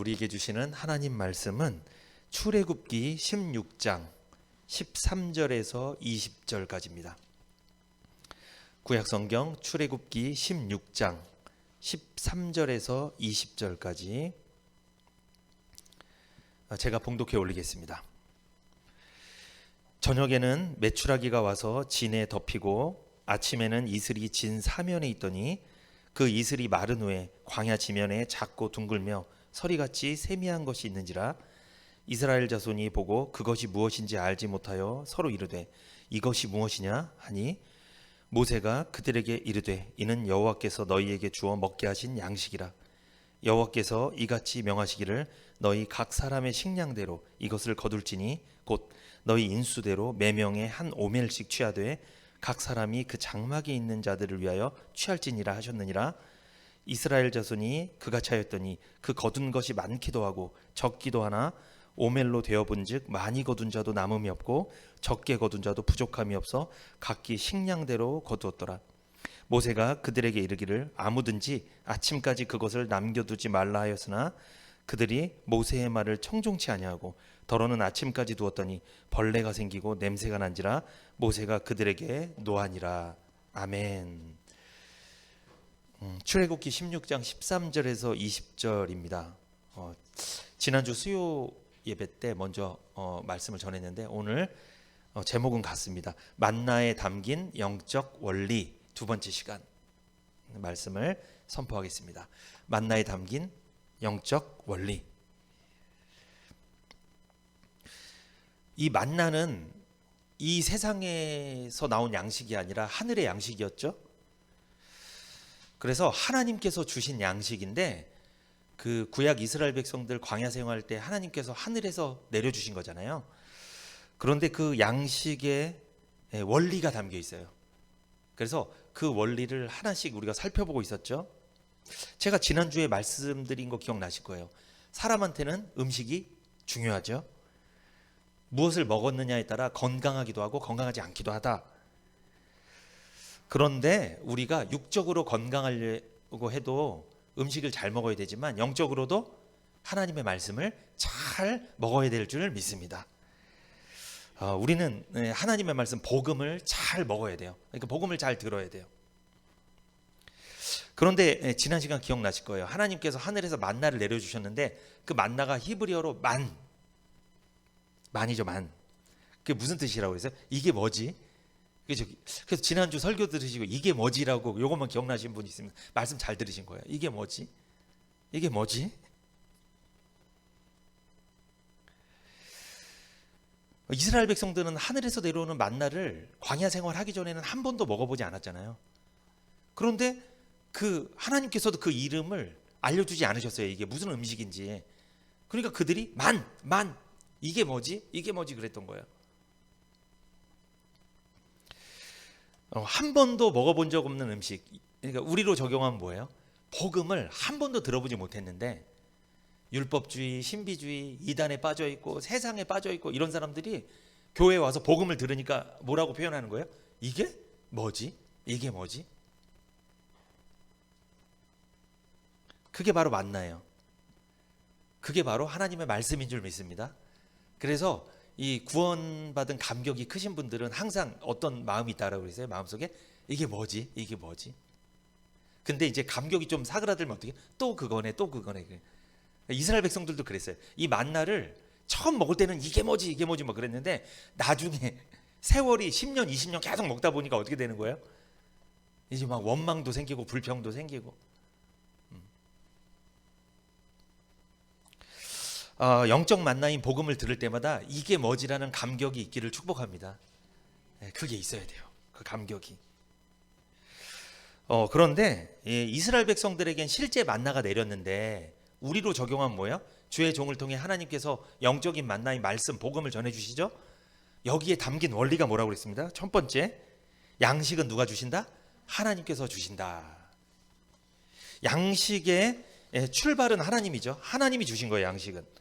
우리에게 주시는 하나님 말씀은 출애굽기 16장 13절에서 20절까지입니다. 구약성경 출애굽기 16장 13절에서 20절까지 제가 봉독해 올리겠습니다. 저녁에는 메추라기가 와서 진에 덮이고 아침에는 이슬이 진 사면에 있더니 그 이슬이 마른 후에 광야 지면에 작고 둥글며 서리같이 세미한 것이 있는지라 이스라엘 자손이 보고 그것이 무엇인지 알지 못하여 서로 이르되 이것이 무엇이냐 하니 모세가 그들에게 이르되 이는 여호와께서 너희에게 주어 먹게 하신 양식이라. 여호와께서 이같이 명하시기를 너희 각 사람의 식량대로 이것을 거둘지니 곧 너희 인수대로 매명에 한 오멜씩 취하되 각 사람이 그 장막에 있는 자들을 위하여 취할지니라 하셨느니라. 이스라엘 자손이 그같이 하였더니 그 거둔 것이 많기도 하고 적기도 하나 오멜로 되어본즉 많이 거둔 자도 남음이 없고 적게 거둔 자도 부족함이 없어 각기 식량대로 거두었더라. 모세가 그들에게 이르기를 아무든지 아침까지 그것을 남겨두지 말라 하였으나 그들이 모세의 말을 청종치 아니하고 더러는 아침까지 두었더니 벌레가 생기고 냄새가 난지라 모세가 그들에게 노하니라. 아멘. 출애굽기 16장 13절에서 20절입니다. 지난주 수요 예배 때 먼저 말씀을 전했는데 오늘 제목은 같습니다. 만나에 담긴 영적 원리. 두 번째 시간 말씀을 선포하겠습니다. 만나에 담긴 영적 원리. 이 만나는 이 세상에서 나온 양식이 아니라 하늘의 양식이었죠. 그래서 하나님께서 주신 양식인데 그 구약 이스라엘 백성들 광야 생활할 때 하나님께서 하늘에서 내려주신 거잖아요. 그런데 그 양식에 원리가 담겨 있어요. 그래서 그 원리를 하나씩 우리가 살펴보고 있었죠. 제가 지난주에 말씀드린 거 기억나실 거예요. 사람한테는 음식이 중요하죠. 무엇을 먹었느냐에 따라 건강하기도 하고 건강하지 않기도 하다. 그런데 우리가 육적으로 건강하려고 해도 음식을 잘 먹어야 되지만 영적으로도 하나님의 말씀을 잘 먹어야 될 줄 믿습니다. 우리는 하나님의 말씀 복음을 잘 먹어야 돼요. 그러니까 복음을 잘 들어야 돼요. 그런데 지난 시간 기억나실 거예요. 하나님께서 하늘에서 만나를 내려주셨는데 그 만나가 히브리어로 만이죠. 만. 그게 무슨 뜻이라고 그랬어요? 이게 뭐지? 그래서 지난주 설교 들으시고 이게 뭐지라고 요것만 기억나신 분 있으면 말씀 잘 들으신 거예요. 이게 뭐지? 이게 뭐지? 이스라엘 백성들은 하늘에서 내려오는 만나를 광야 생활하기 전에는 한 번도 먹어보지 않았잖아요. 그런데 그 하나님께서도 그 이름을 알려주지 않으셨어요. 이게 무슨 음식인지. 그러니까 그들이 만 이게 뭐지? 이게 뭐지? 그랬던 거예요. 한 번도 먹어본 적 없는 음식. 그러니까 우리로 적용하면 뭐예요? 복음을 한 번도 들어보지 못했는데 율법주의, 신비주의, 이단에 빠져 있고 세상에 빠져 있고 이런 사람들이 교회에 와서 복음을 들으니까 뭐라고 표현하는 거예요? 이게 뭐지? 이게 뭐지? 그게 바로 만나예요. 그게 바로 하나님의 말씀인 줄 믿습니다. 그래서 이 구원받은 감격이 크신 분들은 항상 어떤 마음이 있다라고 그러세요? 마음속에 이게 뭐지? 이게 뭐지? 근데 이제 감격이 좀 사그라들면 어떻게? 또 그거네. 이스라엘 백성들도 그랬어요. 이 만나를 처음 먹을 때는 이게 뭐지 뭐 그랬는데 나중에 세월이 10년 20년 계속 먹다 보니까 어떻게 되는 거예요? 이제 막 원망도 생기고 불평도 생기고. 영적 만나인 복음을 들을 때마다 이게 뭐지라는 감격이 있기를 축복합니다. 그게 있어야 돼요. 그 감격이. 그런데 이스라엘 백성들에겐 실제 만나가 내렸는데 우리로 적용하면 뭐예요? 주의 종을 통해 하나님께서 영적인 만나인 말씀, 복음을 전해주시죠. 여기에 담긴 원리가 뭐라고 그랬습니다. 첫 번째, 양식은 누가 주신다? 하나님께서 주신다. 양식의 출발은 하나님이죠. 하나님이 주신 거예요. 양식은.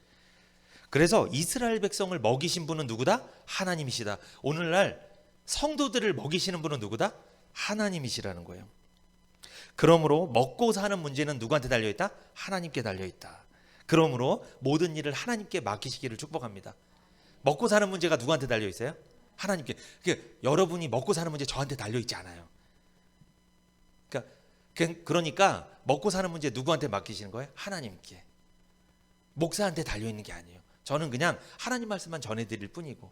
그래서 이스라엘 백성을 먹이신 분은 누구다? 하나님이시다. 오늘날 성도들을 먹이시는 분은 누구다? 하나님이시라는 거예요. 그러므로 먹고 사는 문제는 누구한테 달려있다? 하나님께 달려있다. 그러므로 모든 일을 하나님께 맡기시기를 축복합니다. 먹고 사는 문제가 누구한테 달려 있어요? 하나님께. 여러분이 먹고 사는 문제 저한테 달려 있지 않아요. 그러니까 먹고 사는 문제 누구한테 맡기시는 거예요? 하나님께. 목사한테 달려 있는 게 아니에요. 저는 그냥 하나님 말씀만 전해드릴 뿐이고,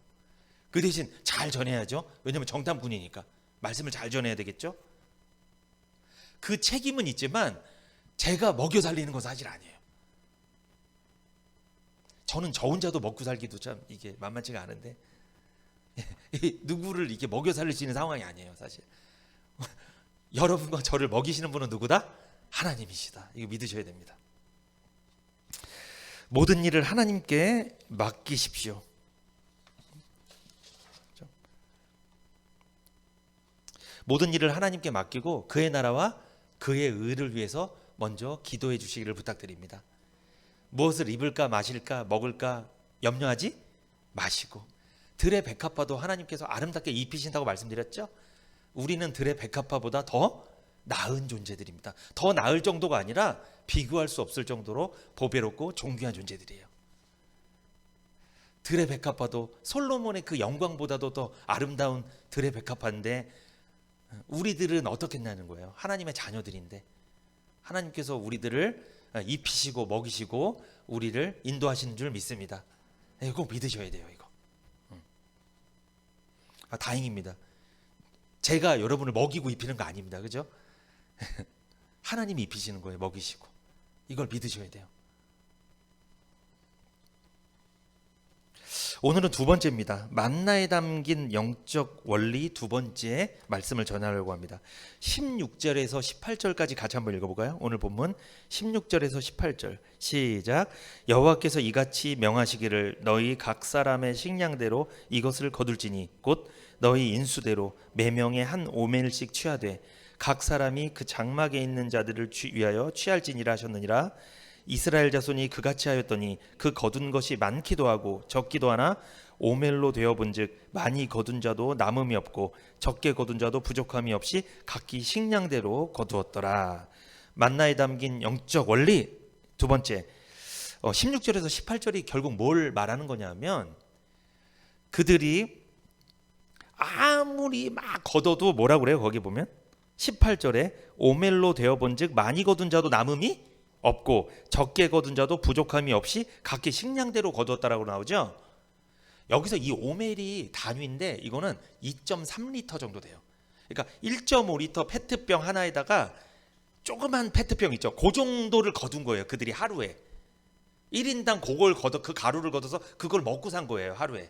그 대신 잘 전해야죠. 왜냐하면 정탐꾼이니까 말씀을 잘 전해야 되겠죠. 그 책임은 있지만 제가 먹여 살리는 건 사실 아니에요. 저는 저 혼자도 먹고 살기도 참 이게 만만치가 않은데 누구를 이렇게 먹여 살릴 수 있는 상황이 아니에요, 사실. 여러분과 저를 먹이시는 분은 누구다? 하나님이시다. 이거 믿으셔야 됩니다. 모든 일을 하나님께 맡기십시오. 모든 일을 하나님께 맡기고 그의 나라와 그의 의를 위해서 먼저 기도해 주시기를 부탁드립니다. 무엇을 입을까 마실까 먹을까 염려하지 마시고, 들의 백합화도 하나님께서 아름답게 입히신다고 말씀드렸죠. 우리는 들의 백합화보다 더 나은 존재들입니다. 더 나을 정도가 아니라 비교할 수 없을 정도로 보배롭고 존귀한 존재들이에요. 들의 백합화도 솔로몬의 그 영광보다도 더 아름다운 들의 백합화인데, 우리들은 어떻겠냐는 거예요. 하나님의 자녀들인데 하나님께서 우리들을 입히시고 먹이시고 우리를 인도하시는 줄 믿습니다. 이거 믿으셔야 돼요. 이거. 다행입니다. 제가 여러분을 먹이고 입히는 거 아닙니다. 그죠? 하나님이 입히시는 거예요. 먹이시고. 이걸 믿으셔야 돼요. 오늘은 두 번째입니다. 만나에 담긴 영적 원리 두 번째 말씀을 전하려고 합니다. 16절에서 18절까지 같이 한번 읽어볼까요? 오늘 본문 16절에서 18절 시작. 여호와께서 이같이 명하시기를 너희 각 사람의 식량대로 이것을 거둘지니 곧 너희 인수대로 매명에 한 오멜씩 취하되 각 사람이 그 장막에 있는 자들을 위하여 취할지니라 하셨느니라. 이스라엘 자손이 그같이 하였더니 그 거둔 것이 많기도 하고 적기도 하나 오멜로 되어본즉 많이 거둔 자도 남음이 없고 적게 거둔 자도 부족함이 없이 각기 식량대로 거두었더라. 만나에 담긴 영적 원리 두 번째, 16절에서 18절이 결국 뭘 말하는 거냐면, 그들이 아무리 막 거둬도 뭐라고 그래요? 거기 보면 18절에 오멜로 되어본즉 많이 거둔 자도 남음이 없고 적게 거둔 자도 부족함이 없이 각기 식량대로 거두었다라고 나오죠. 여기서 이 오멜이 단위인데 이거는 2.3리터 정도 돼요. 그러니까 1.5리터 페트병 하나에다가 조그만 페트병 있죠. 그 정도를 거둔 거예요. 그들이 하루에 1인당 그걸 걷어, 그 가루를 걷어서 그걸 먹고 산 거예요. 하루에.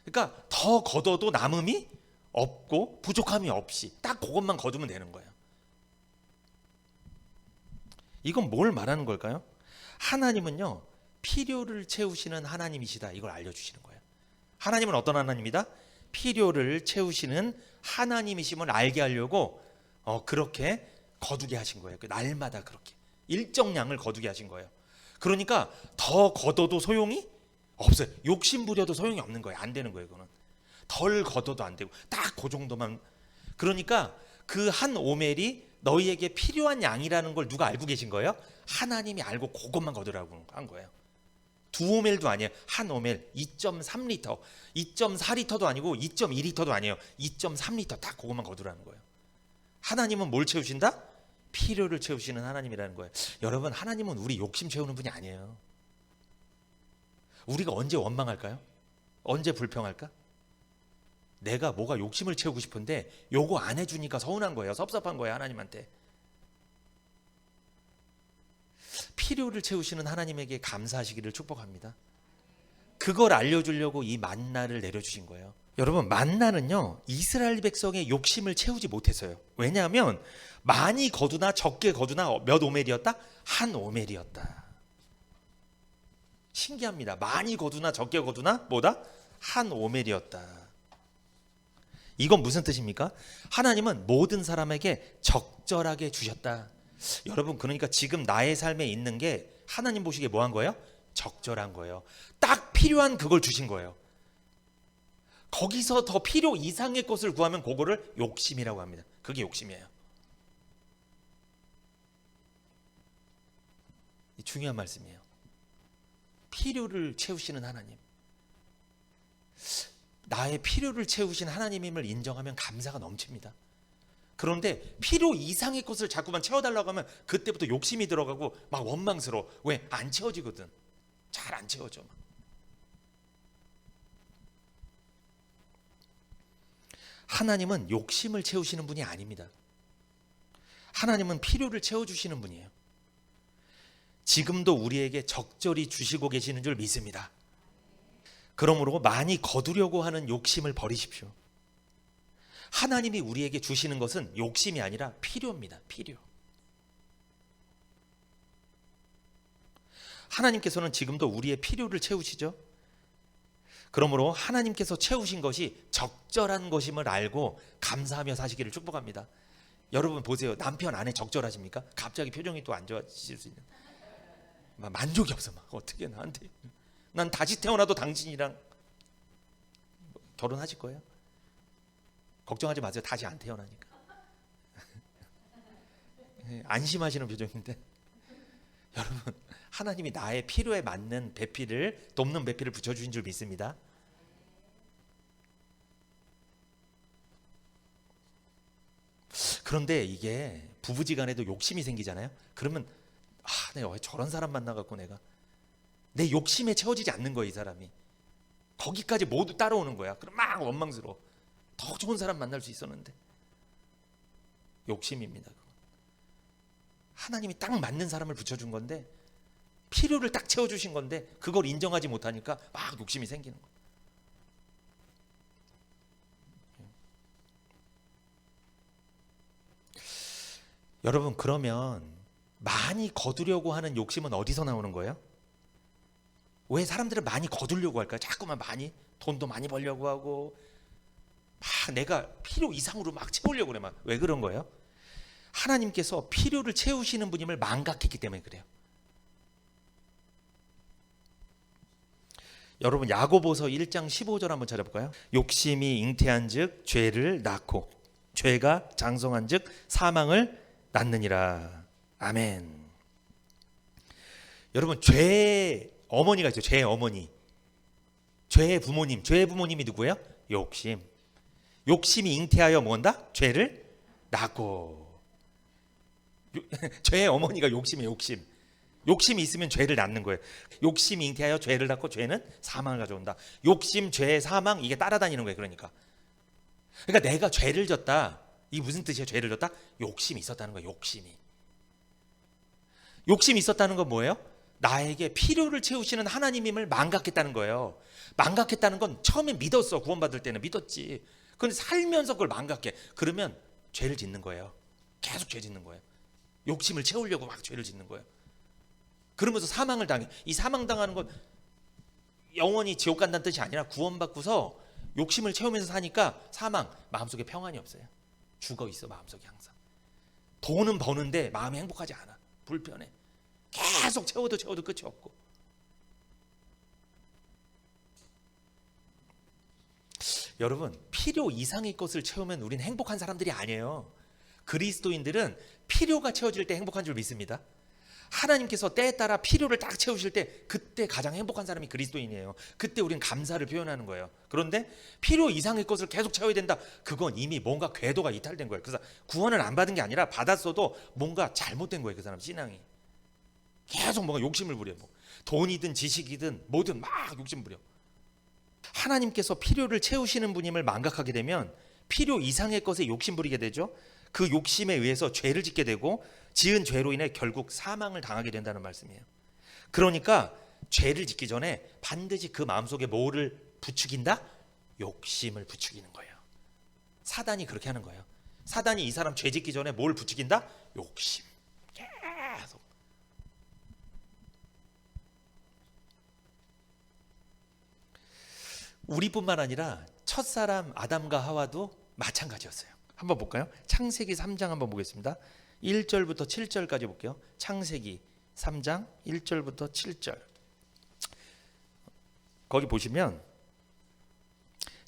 그러니까 더 걷어도 남음이 없고 부족함이 없이 딱 그것만 거두면 되는 거예요. 이건 뭘 말하는 걸까요? 하나님은요, 필요를 채우시는 하나님이시다. 이걸 알려주시는 거예요. 하나님은 어떤 하나님이다? 필요를 채우시는 하나님이심을 알게 하려고 그렇게 거두게 하신 거예요. 날마다 그렇게 일정량을 거두게 하신 거예요. 그러니까 더 걷어도 소용이 없어요. 욕심 부려도 소용이 없는 거예요. 안 되는 거예요. 이거는 덜 걷어도 안 되고 딱 그 정도만. 그러니까 그 한 오멜이 너희에게 필요한 양이라는 걸 누가 알고 계신 거예요? 하나님이 알고 그것만 거두라고 한 거예요. 두 오멜도 아니에요. 한 오멜 2.3리터 2.4리터도 아니고 2.2리터도 아니에요. 2.3리터 딱 그것만 거두라는 거예요. 하나님은 뭘 채우신다? 필요를 채우시는 하나님이라는 거예요. 여러분, 하나님은 우리 욕심 채우는 분이 아니에요. 우리가 언제 원망할까요? 언제 불평할까? 내가 뭐가 욕심을 채우고 싶은데 요거 안 해주니까 서운한 거예요. 섭섭한 거예요. 하나님한테. 필요를 채우시는 하나님에게 감사하시기를 축복합니다. 그걸 알려주려고 이 만나를 내려주신 거예요. 여러분, 만나는요 이스라엘 백성의 욕심을 채우지 못했어요. 왜냐하면 많이 거두나 적게 거두나 몇 오멜이었다? 한 오멜이었다. 신기합니다. 많이 거두나 적게 거두나 뭐다? 한 오멜이었다. 이건 무슨 뜻입니까? 하나님은 모든 사람에게 적절하게 주셨다. 여러분, 그러니까 지금 나의 삶에 있는 게 하나님 보시기에 뭐 한 거예요? 적절한 거예요. 딱 필요한 그걸 주신 거예요. 거기서 더 필요 이상의 것을 구하면 그거를 욕심이라고 합니다. 그게 욕심이에요. 중요한 말씀이에요. 필요를 채우시는 하나님, 나의 필요를 채우신 하나님임을 인정하면 감사가 넘칩니다. 그런데 필요 이상의 것을 자꾸만 채워달라고 하면 그때부터 욕심이 들어가고 막 원망스러워. 왜? 안 채워지거든. 잘 안 채워져. 하나님은 욕심을 채우시는 분이 아닙니다. 하나님은 필요를 채워주시는 분이에요. 지금도 우리에게 적절히 주시고 계시는 줄 믿습니다. 그러므로 많이 거두려고 하는 욕심을 버리십시오. 하나님이 우리에게 주시는 것은 욕심이 아니라 필요입니다. 필요. 하나님께서는 지금도 우리의 필요를 채우시죠. 그러므로 하나님께서 채우신 것이 적절한 것임을 알고 감사하며 사시기를 축복합니다. 여러분 보세요. 남편 아내 적절하십니까? 갑자기 표정이 또 안 좋아지실 수 있는, 막 만족이 없어. 막 어떻게 나한테, 난 다시 태어나도 당신이랑 결혼하실 거예요? 걱정하지 마세요. 다시 안 태어나니까. 안심하시는 표정인데, 여러분 하나님이 나의 필요에 맞는 배필을, 돕는 배필을 붙여주신 줄 믿습니다. 그런데 이게 부부지간에도 욕심이 생기잖아요. 그러면 내가 왜 저런 사람 만나갖고 내가 내 욕심에 채워지지 않는 거야. 이 사람이 거기까지 모두 따라오는 거야. 그럼 막 원망스러워. 더 좋은 사람 만날 수 있었는데. 욕심입니다. 하나님이 딱 맞는 사람을 붙여준 건데, 필요를 딱 채워주신 건데 그걸 인정하지 못하니까 막 욕심이 생기는 거예요. 여러분, 그러면 많이 거두려고 하는 욕심은 어디서 나오는 거예요? 왜 사람들은 많이 거두려고 할까요? 자꾸만 많이, 돈도 많이 벌려고 하고 막 내가 필요 이상으로 막 채우려고 그래. 막 왜 그런 거예요? 하나님께서 필요를 채우시는 분임을 망각했기 때문에 그래요. 여러분 야고보서 1장 15절 한번 찾아볼까요? 욕심이 잉태한즉 죄를 낳고 죄가 장성한즉 사망을 낳느니라. 아멘. 여러분, 죄의 어머니가 있어요. 죄의 어머니, 죄의 부모님. 죄의 부모님이 누구예요? 욕심. 욕심이 잉태하여 뭔다? 죄를 낳고. 죄의 어머니가 욕심이에요. 욕심. 욕심이 있으면 죄를 낳는 거예요. 욕심이 잉태하여 죄를 낳고 죄는 사망을 가져온다. 욕심, 죄, 사망, 이게 따라다니는 거예요. 그러니까 내가 죄를 졌다. 이게 무슨 뜻이에요? 죄를 졌다? 욕심이 있었다는 거예요. 욕심이 있었다는 건 뭐예요? 나에게 필요를 채우시는 하나님임을 망각했다는 거예요. 망각했다는 건 처음에 믿었어. 구원받을 때는 믿었지. 그런데 살면서 그걸 망각해. 그러면 죄를 짓는 거예요. 계속 죄 짓는 거예요. 욕심을 채우려고 막 죄를 짓는 거예요. 그러면서 사망을 당해. 이 사망 당하는 건 영원히 지옥 간다는 뜻이 아니라 구원받고서 욕심을 채우면서 사니까 사망, 마음속에 평안이 없어요. 죽어 있어. 마음속에 항상. 돈은 버는데 마음이 행복하지 않아. 불편해. 계속 채워도 끝이 없고. 여러분, 필요 이상의 것을 채우면 우린 행복한 사람들이 아니에요. 그리스도인들은 필요가 채워질 때 행복한 줄 믿습니다. 하나님께서 때에 따라 필요를 딱 채우실 때 그때 가장 행복한 사람이 그리스도인이에요. 그때 우리는 감사를 표현하는 거예요. 그런데 필요 이상의 것을 계속 채워야 된다. 그건 이미 뭔가 궤도가 이탈된 거예요. 그래서 구원을 안 받은 게 아니라 받았어도 뭔가 잘못된 거예요. 그 사람 신앙이. 계속 뭔가 욕심을 부려. 돈이든 지식이든 뭐든 막 욕심 부려. 하나님께서 필요를 채우시는 분임을 망각하게 되면 필요 이상의 것에 욕심 부리게 되죠. 그 욕심에 의해서 죄를 짓게 되고 지은 죄로 인해 결국 사망을 당하게 된다는 말씀이에요. 그러니까 죄를 짓기 전에 반드시 그 마음속에 뭐를 부추긴다? 욕심을 부추기는 거예요. 사단이 그렇게 하는 거예요. 사단이 이 사람 죄 짓기 전에 뭘 부추긴다? 욕심. 계속. 우리뿐만 아니라 첫사람 아담과 하와도 마찬가지였어요. 한번 볼까요? 창세기 3장 한번 보겠습니다. 1절부터 7절까지 볼게요. 창세기 3장 1절부터 7절. 거기 보시면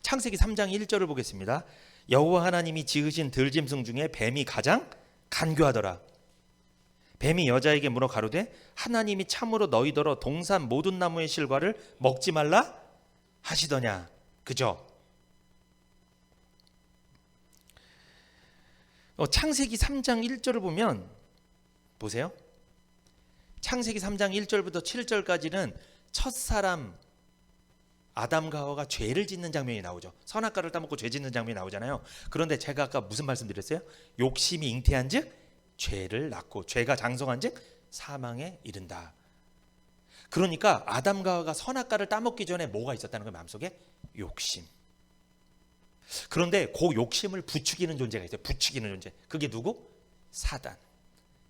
창세기 3장 1절을 보겠습니다. 여호와 하나님이 지으신 들짐승 중에 뱀이 가장 간교하더라. 뱀이 여자에게 물어 가로되 하나님이 참으로 너희더러 동산 모든 나무의 실과를 먹지 말라 하시더냐. 그죠? 창세기 3장 1절을 보면 보세요. 창세기 3장 1절부터 7절까지는 첫사람 아담과 하와가 죄를 짓는 장면이 나오죠. 선악과를 따먹고 죄 짓는 장면이 나오잖아요. 그런데 제가 아까 무슨 말씀드렸어요? 욕심이 잉태한즉 죄를 낳고 죄가 장성한즉 사망에 이른다. 그러니까 아담과 하와가 선악과를 따먹기 전에 뭐가 있었다는 거예요? 마음속에 욕심. 그런데 그 욕심을 부추기는 존재가 있어요. 부추기는 존재. 그게 누구? 사단.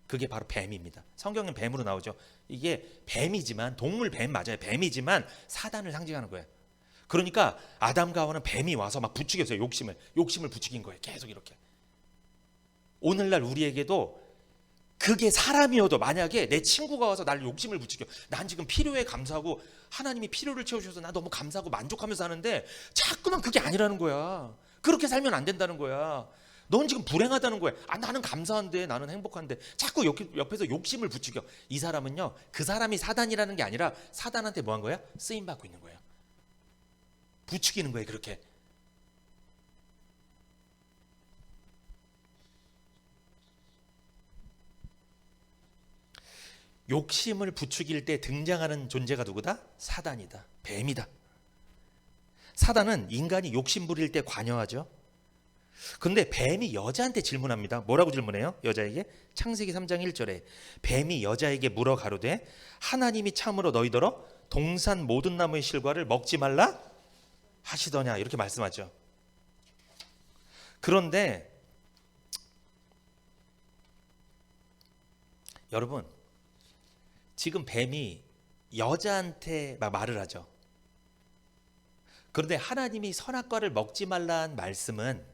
그게 바로 뱀입니다. 성경엔 뱀으로 나오죠. 이게 뱀이지만 동물 뱀 맞아요. 뱀이지만 사단을 상징하는 거예요. 그러니까 아담과 하와는 뱀이 와서 막 부추겼어요. 욕심을 부추긴 거예요. 계속 이렇게. 오늘날 우리에게도 그게 사람이어도 만약에 내 친구가 와서 날 욕심을 부추겨. 난 지금 필요에 감사하고 하나님이 필요를 채워주셔서 나 너무 감사하고 만족하면서 사는데 자꾸만 그게 아니라는 거야. 그렇게 살면 안 된다는 거야. 넌 지금 불행하다는 거야. 나는 감사한데, 나는 행복한데 자꾸 옆에서 욕심을 부추겨. 이 사람은요, 그 사람이 사단이라는 게 아니라 사단한테 뭐 한 거야? 쓰임받고 있는 거예요. 부추기는 거예요. 그렇게. 욕심을 부추길 때 등장하는 존재가 누구다? 사단이다. 뱀이다. 사단은 인간이 욕심 부릴 때 관여하죠. 근데 뱀이 여자한테 질문합니다. 뭐라고 질문해요? 여자에게 창세기 3장 1절에 뱀이 여자에게 물어 가로되 하나님이 참으로 너희더러 동산 모든 나무의 실과를 먹지 말라 하시더냐 이렇게 말씀하죠. 그런데 여러분 지금 뱀이 여자한테 막 말을 하죠. 그런데 하나님이 선악과를 먹지 말라는 말씀은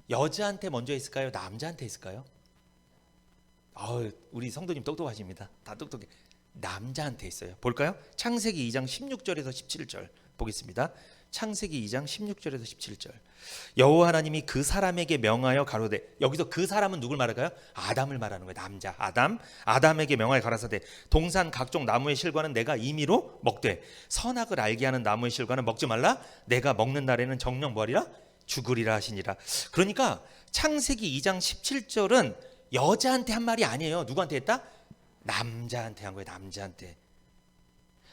여자한테 먼저 했을까요? 남자한테 했을까요? 우리 성도님 똑똑하십니다. 다 똑똑해. 남자한테 했어요. 볼까요? 창세기 2장 16절에서 17절 보겠습니다. 창세기 2장 16절에서 17절. 여호와 하나님이 그 사람에게 명하여 가로되, 여기서 그 사람은 누굴 말할까요? 아담을 말하는 거예요. 남자 아담에게 명하여 가라사대 동산 각종 나무의 실과는 내가 임의로 먹되 선악을 알게 하는 나무의 실과는 먹지 말라. 내가 먹는 날에는 정령 뭐하리라? 죽으리라 하시니라. 그러니까 창세기 2장 17절은 여자한테 한 말이 아니에요. 누구한테 했다? 남자한테 한 거예요. 남자한테.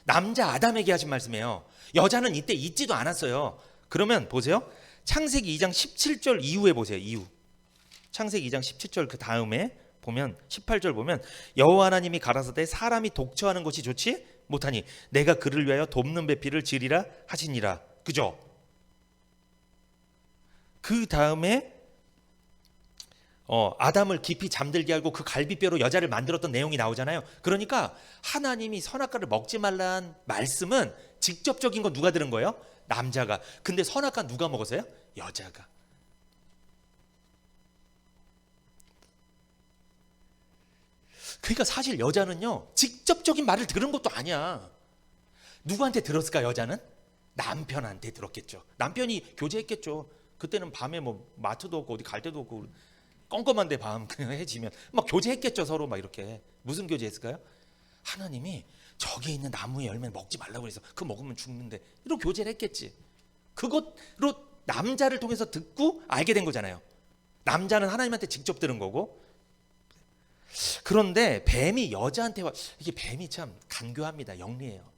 남자 아담에게 하신 말씀이에요. 여자는 이때 있지도 않았어요. 그러면 보세요. 창세기 2장 17절 이후에 보세요. 이후. 창세기 2장 17절 그 다음에 보면 18절 보면 여호와 하나님이 가라사대 사람이 독처하는 것이 좋지 못하니 내가 그를 위하여 돕는 배필을 지으리라 하시니라. 그죠? 그 다음에 아담을 깊이 잠들게 하고 그 갈비뼈로 여자를 만들었던 내용이 나오잖아요. 그러니까 하나님이 선악과를 먹지 말라는 말씀은 직접적인 건 누가 들은 거예요? 남자가. 근데 선악과 누가 먹었어요? 여자가. 그러니까 사실 여자는요 직접적인 말을 들은 것도 아니야. 누구한테 들었을까? 여자는 남편한테 들었겠죠. 남편이 교제했겠죠. 그때는 밤에 뭐 마트도 없고 어디 갈 데도 없고 껌껌한데 밤 그냥 해지면 막 교제했겠죠. 서로 막 이렇게. 무슨 교제했을까요? 하나님이 저기 있는 나무의 열매는 먹지 말라고 해서 그거 먹으면 죽는데 이런 교제를 했겠지. 그것로 남자를 통해서 듣고 알게 된 거잖아요. 남자는 하나님한테 직접 들은 거고. 그런데 뱀이 여자한테 이게 뱀이 참 간교합니다. 영리해요.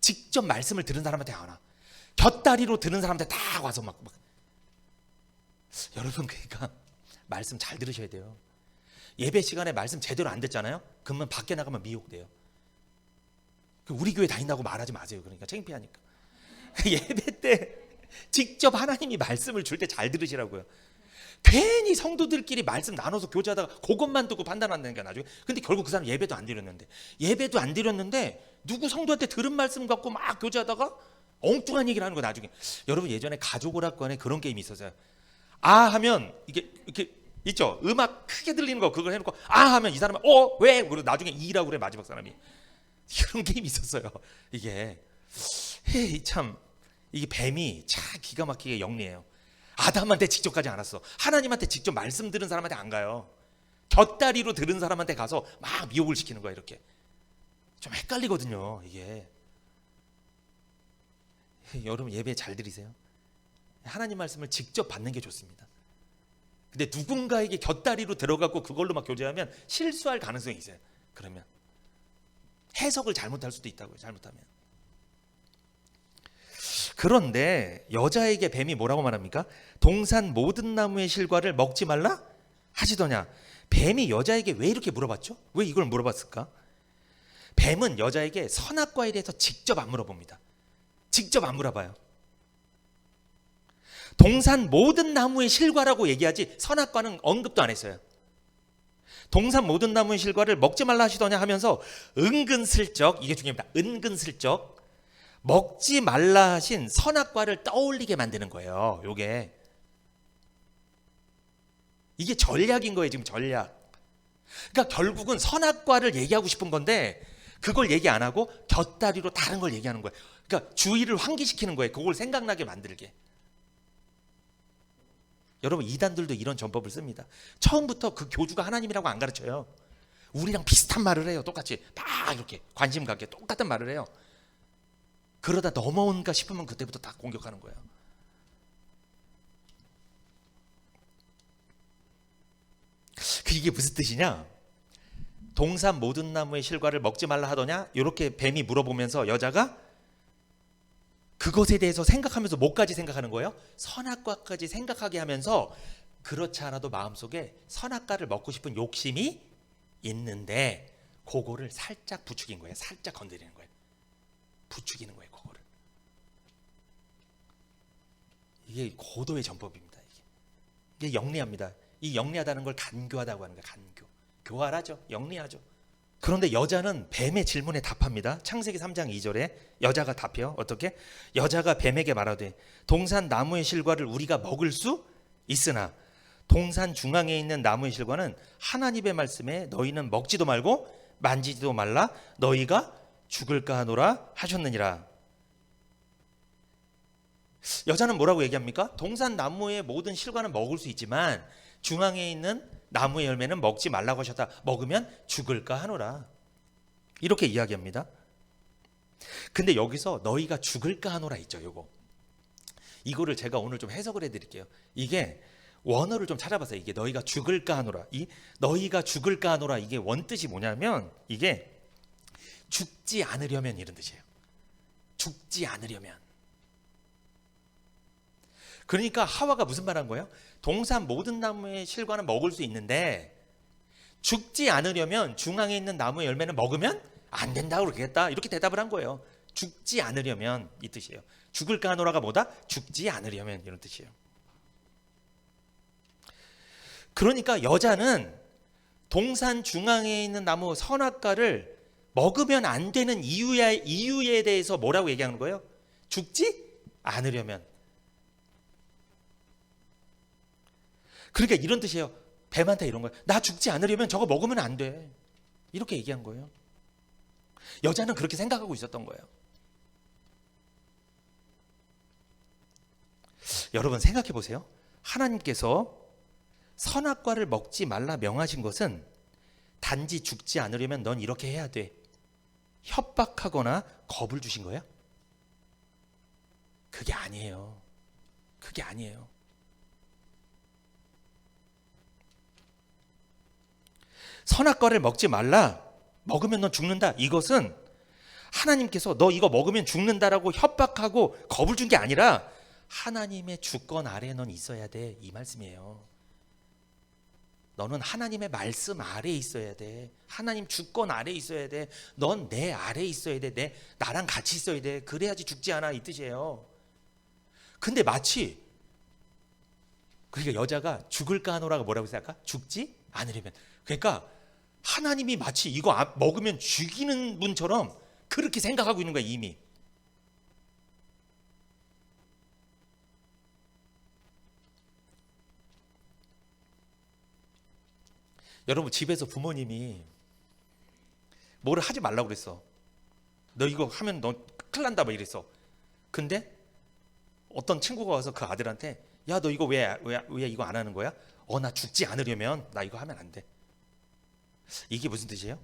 직접 말씀을 들은 사람한테 안 와. 곁다리로 들은 사람한테 다 와서 막. 여러분 그러니까 말씀 잘 들으셔야 돼요. 예배 시간에 말씀 제대로 안 듣잖아요. 그러면 밖에 나가면 미혹돼요. 우리 교회 다닌다고 말하지 마세요. 그러니까 창피하니까. 예배 때 직접 하나님이 말씀을 줄 때 잘 들으시라고요. 괜히 성도들끼리 말씀 나눠서 교제하다가 그것만 듣고 판단한다니까 나중에. 근데 결국 그 사람 예배도 안 드렸는데 누구 성도한테 들은 말씀 갖고 막 교제하다가 엉뚱한 얘기를 하는 거 나중에. 여러분 예전에 가족오락관에 그런 게임이 있었어요. 아 하면 이게 이렇게 있죠. 음악 크게 들리는 거 그걸 해놓고 아 하면 이 사람은 왜? 그리고 나중에 이라고 그래 마지막 사람이. 이런 게임이 있었어요. 이게 참 이게 뱀이 참 기가 막히게 영리해요. 아담한테 직접 가지 않았어. 하나님한테 직접 말씀 들은 사람한테 안 가요. 곁다리로 들은 사람한테 가서 막 미혹을 시키는 거야. 이렇게 좀 헷갈리거든요. 이게 여러분 예배 잘 드리세요. 하나님 말씀을 직접 받는 게 좋습니다. 근데 누군가에게 곁다리로 들어가고 그걸로 막 교제하면 실수할 가능성이 있어요. 그러면 해석을 잘못할 수도 있다고요. 잘못하면. 그런데 여자에게 뱀이 뭐라고 말합니까? 동산 모든 나무의 실과를 먹지 말라 하시더냐. 뱀이 여자에게 왜 이렇게 물어봤죠? 왜 이걸 물어봤을까? 뱀은 여자에게 선악과에 대해서 직접 안 물어봅니다. 직접 안 물어봐요. 동산 모든 나무의 실과라고 얘기하지 선악과는 언급도 안 했어요. 동산 모든 나무의 실과를 먹지 말라 하시더냐 하면서 은근슬쩍, 이게 중요합니다. 은근슬쩍 먹지 말라 하신 선악과를 떠올리게 만드는 거예요. 이게 전략인 거예요. 지금 전략. 그러니까 결국은 선악과를 얘기하고 싶은 건데 그걸 얘기 안 하고 곁다리로 다른 걸 얘기하는 거예요. 그러니까 주의를 환기시키는 거예요. 그걸 생각나게 만들게. 여러분 이단들도 이런 전법을 씁니다. 처음부터 그 교주가 하나님이라고 안 가르쳐요. 우리랑 비슷한 말을 해요. 똑같이 막 이렇게 관심 갖게 똑같은 말을 해요. 그러다 넘어온가 싶으면 그때부터 다 공격하는 거예요. 이게 무슨 뜻이냐? 동산 모든 나무의 실과를 먹지 말라 하더냐? 이렇게 뱀이 물어보면서 여자가 그것에 대해서 생각하면서 뭐까지 생각하는 거예요? 선악과까지 생각하게 하면서 그렇지 않아도 마음속에 선악과를 먹고 싶은 욕심이 있는데 그거를 살짝 부추긴 거예요. 살짝 건드리는 거예요. 부추기는 거예요. 그거를. 이게 고도의 전법입니다. 이게 영리합니다. 이 영리하다는 걸 간교하다고 하는 거예요. 간교. 교활하죠. 영리하죠. 그런데 여자는 뱀의 질문에 답합니다. 창세기 3장 2절에 여자가 답해요. 어떻게? 여자가 뱀에게 말하되 동산 나무의 실과를 우리가 먹을 수 있으나 동산 중앙에 있는 나무의 실과는 하나님의 말씀에 너희는 먹지도 말고 만지지도 말라 너희가 죽을까 하노라 하셨느니라. 여자는 뭐라고 얘기합니까? 동산 나무의 모든 실과는 먹을 수 있지만 중앙에 있는 나무의 열매는 먹지 말라고 하셨다. 먹으면 죽을까 하노라. 이렇게 이야기합니다. 근데 여기서 너희가 죽을까 하노라 있죠. 이거를 제가 오늘 좀 해석을 해드릴게요. 이게 원어를 좀 찾아봤어요. 이게 너희가 죽을까 하노라. 이 너희가 죽을까 하노라 이게 원뜻이 뭐냐면 이게 죽지 않으려면 이런 뜻이에요. 죽지 않으려면. 그러니까 하와가 무슨 말 한 거예요? 동산 모든 나무의 실과는 먹을 수 있는데 죽지 않으려면 중앙에 있는 나무의 열매는 먹으면 안 된다고 그러겠다. 이렇게 대답을 한 거예요. 죽지 않으려면 이 뜻이에요. 죽을까 하노라가 뭐다? 죽지 않으려면 이런 뜻이에요. 그러니까 여자는 동산 중앙에 있는 나무 선악과를 먹으면 안 되는 이유에 대해서 뭐라고 얘기하는 거예요? 죽지 않으려면. 그러니까 이런 뜻이에요. 뱀한테 이런 거예요. 나 죽지 않으려면 저거 먹으면 안 돼. 이렇게 얘기한 거예요. 여자는 그렇게 생각하고 있었던 거예요. 여러분 생각해 보세요. 하나님께서 선악과를 먹지 말라 명하신 것은 단지 죽지 않으려면 넌 이렇게 해야 돼. 협박하거나 겁을 주신 거예요? 그게 아니에요. 그게 아니에요. 선악과를 먹지 말라. 먹으면 넌 죽는다. 이것은 하나님께서 너 이거 먹으면 죽는다라고 협박하고 겁을 준 게 아니라 하나님의 주권 아래에 넌 있어야 돼. 이 말씀이에요. 너는 하나님의 말씀 아래에 있어야 돼. 하나님 주권 아래에 있어야 돼. 넌 내 아래에 있어야 돼. 나랑 같이 있어야 돼. 그래야지 죽지 않아. 이 뜻이에요. 근데 마치 그러니까 여자가 죽을까 하노라가 뭐라고 생각할까? 죽지 않으려면. 그러니까 하나님이 마치 이거 먹으면 죽이는 분처럼 그렇게 생각하고 있는 거야 이미. 여러분 집에서 부모님이 뭐를 하지 말라고 그랬어. 너 이거 하면 너 큰일 난다 뭐 이랬어. 근데 어떤 친구가 와서 그 아들한테 야 너 이거 왜 이거 안 하는 거야? 나 죽지 않으려면 나 이거 하면 안 돼. 이게 무슨 뜻이에요?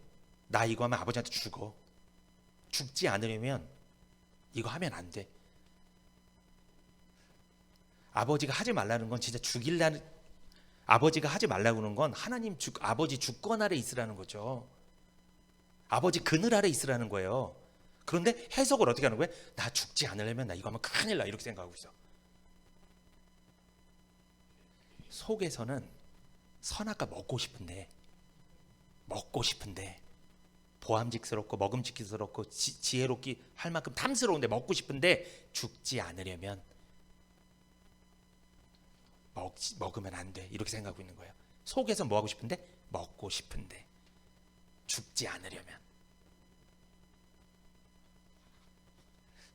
나 이거 하면 아버지한테 죽어. 죽지 않으려면 이거 하면 안 돼. 아버지가 하지 말라는 건 진짜 죽일라는, 아버지가 하지 말라고 하는 건 아버지 주권 아래 있으라는 거죠. 아버지 그늘 아래 있으라는 거예요. 그런데 해석을 어떻게 하는 거예요? 나 죽지 않으려면 나 이거 하면 큰일 나, 이렇게 생각하고 있어. 속에서는 선악과 먹고 싶은데 보암직스럽고 먹음직스럽고 지혜롭기 할 만큼 탐스러운데 먹고 싶은데 죽지 않으려면 먹으면 안 돼, 이렇게 생각하고 있는 거예요. 속에서 뭐 하고 싶은데? 먹고 싶은데 죽지 않으려면.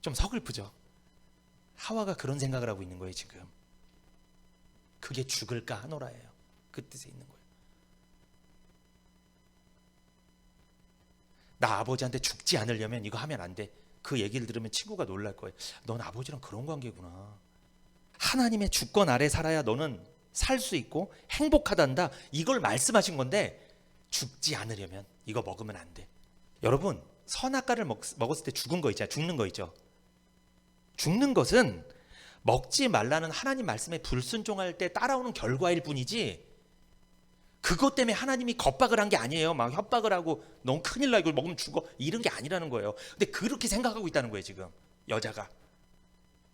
좀 서글프죠? 하와가 그런 생각을 하고 있는 거예요 지금. 그게 죽을까 하노라예요. 그 뜻에 있는 거예요. 나 아버지한테 죽지 않으려면 이거 하면 안 돼. 그 얘기를 들으면 친구가 놀랄 거예요. 넌 아버지랑 그런 관계구나. 하나님의 주권 아래 살아야 너는 살 수 있고 행복하단다, 이걸 말씀하신 건데 죽지 않으려면 이거 먹으면 안 돼. 여러분, 선악과를 먹었을 때 죽은 거 있잖아요. 죽는 거 있죠. 죽는 것은 먹지 말라는 하나님 말씀에 불순종할 때 따라오는 결과일 뿐이지, 그것 때문에 하나님이 겁박을 한 게 아니에요. 막 협박을 하고 넌 큰일 나, 이걸 먹으면 죽어, 이런 게 아니라는 거예요. 근데 그렇게 생각하고 있다는 거예요 지금 여자가.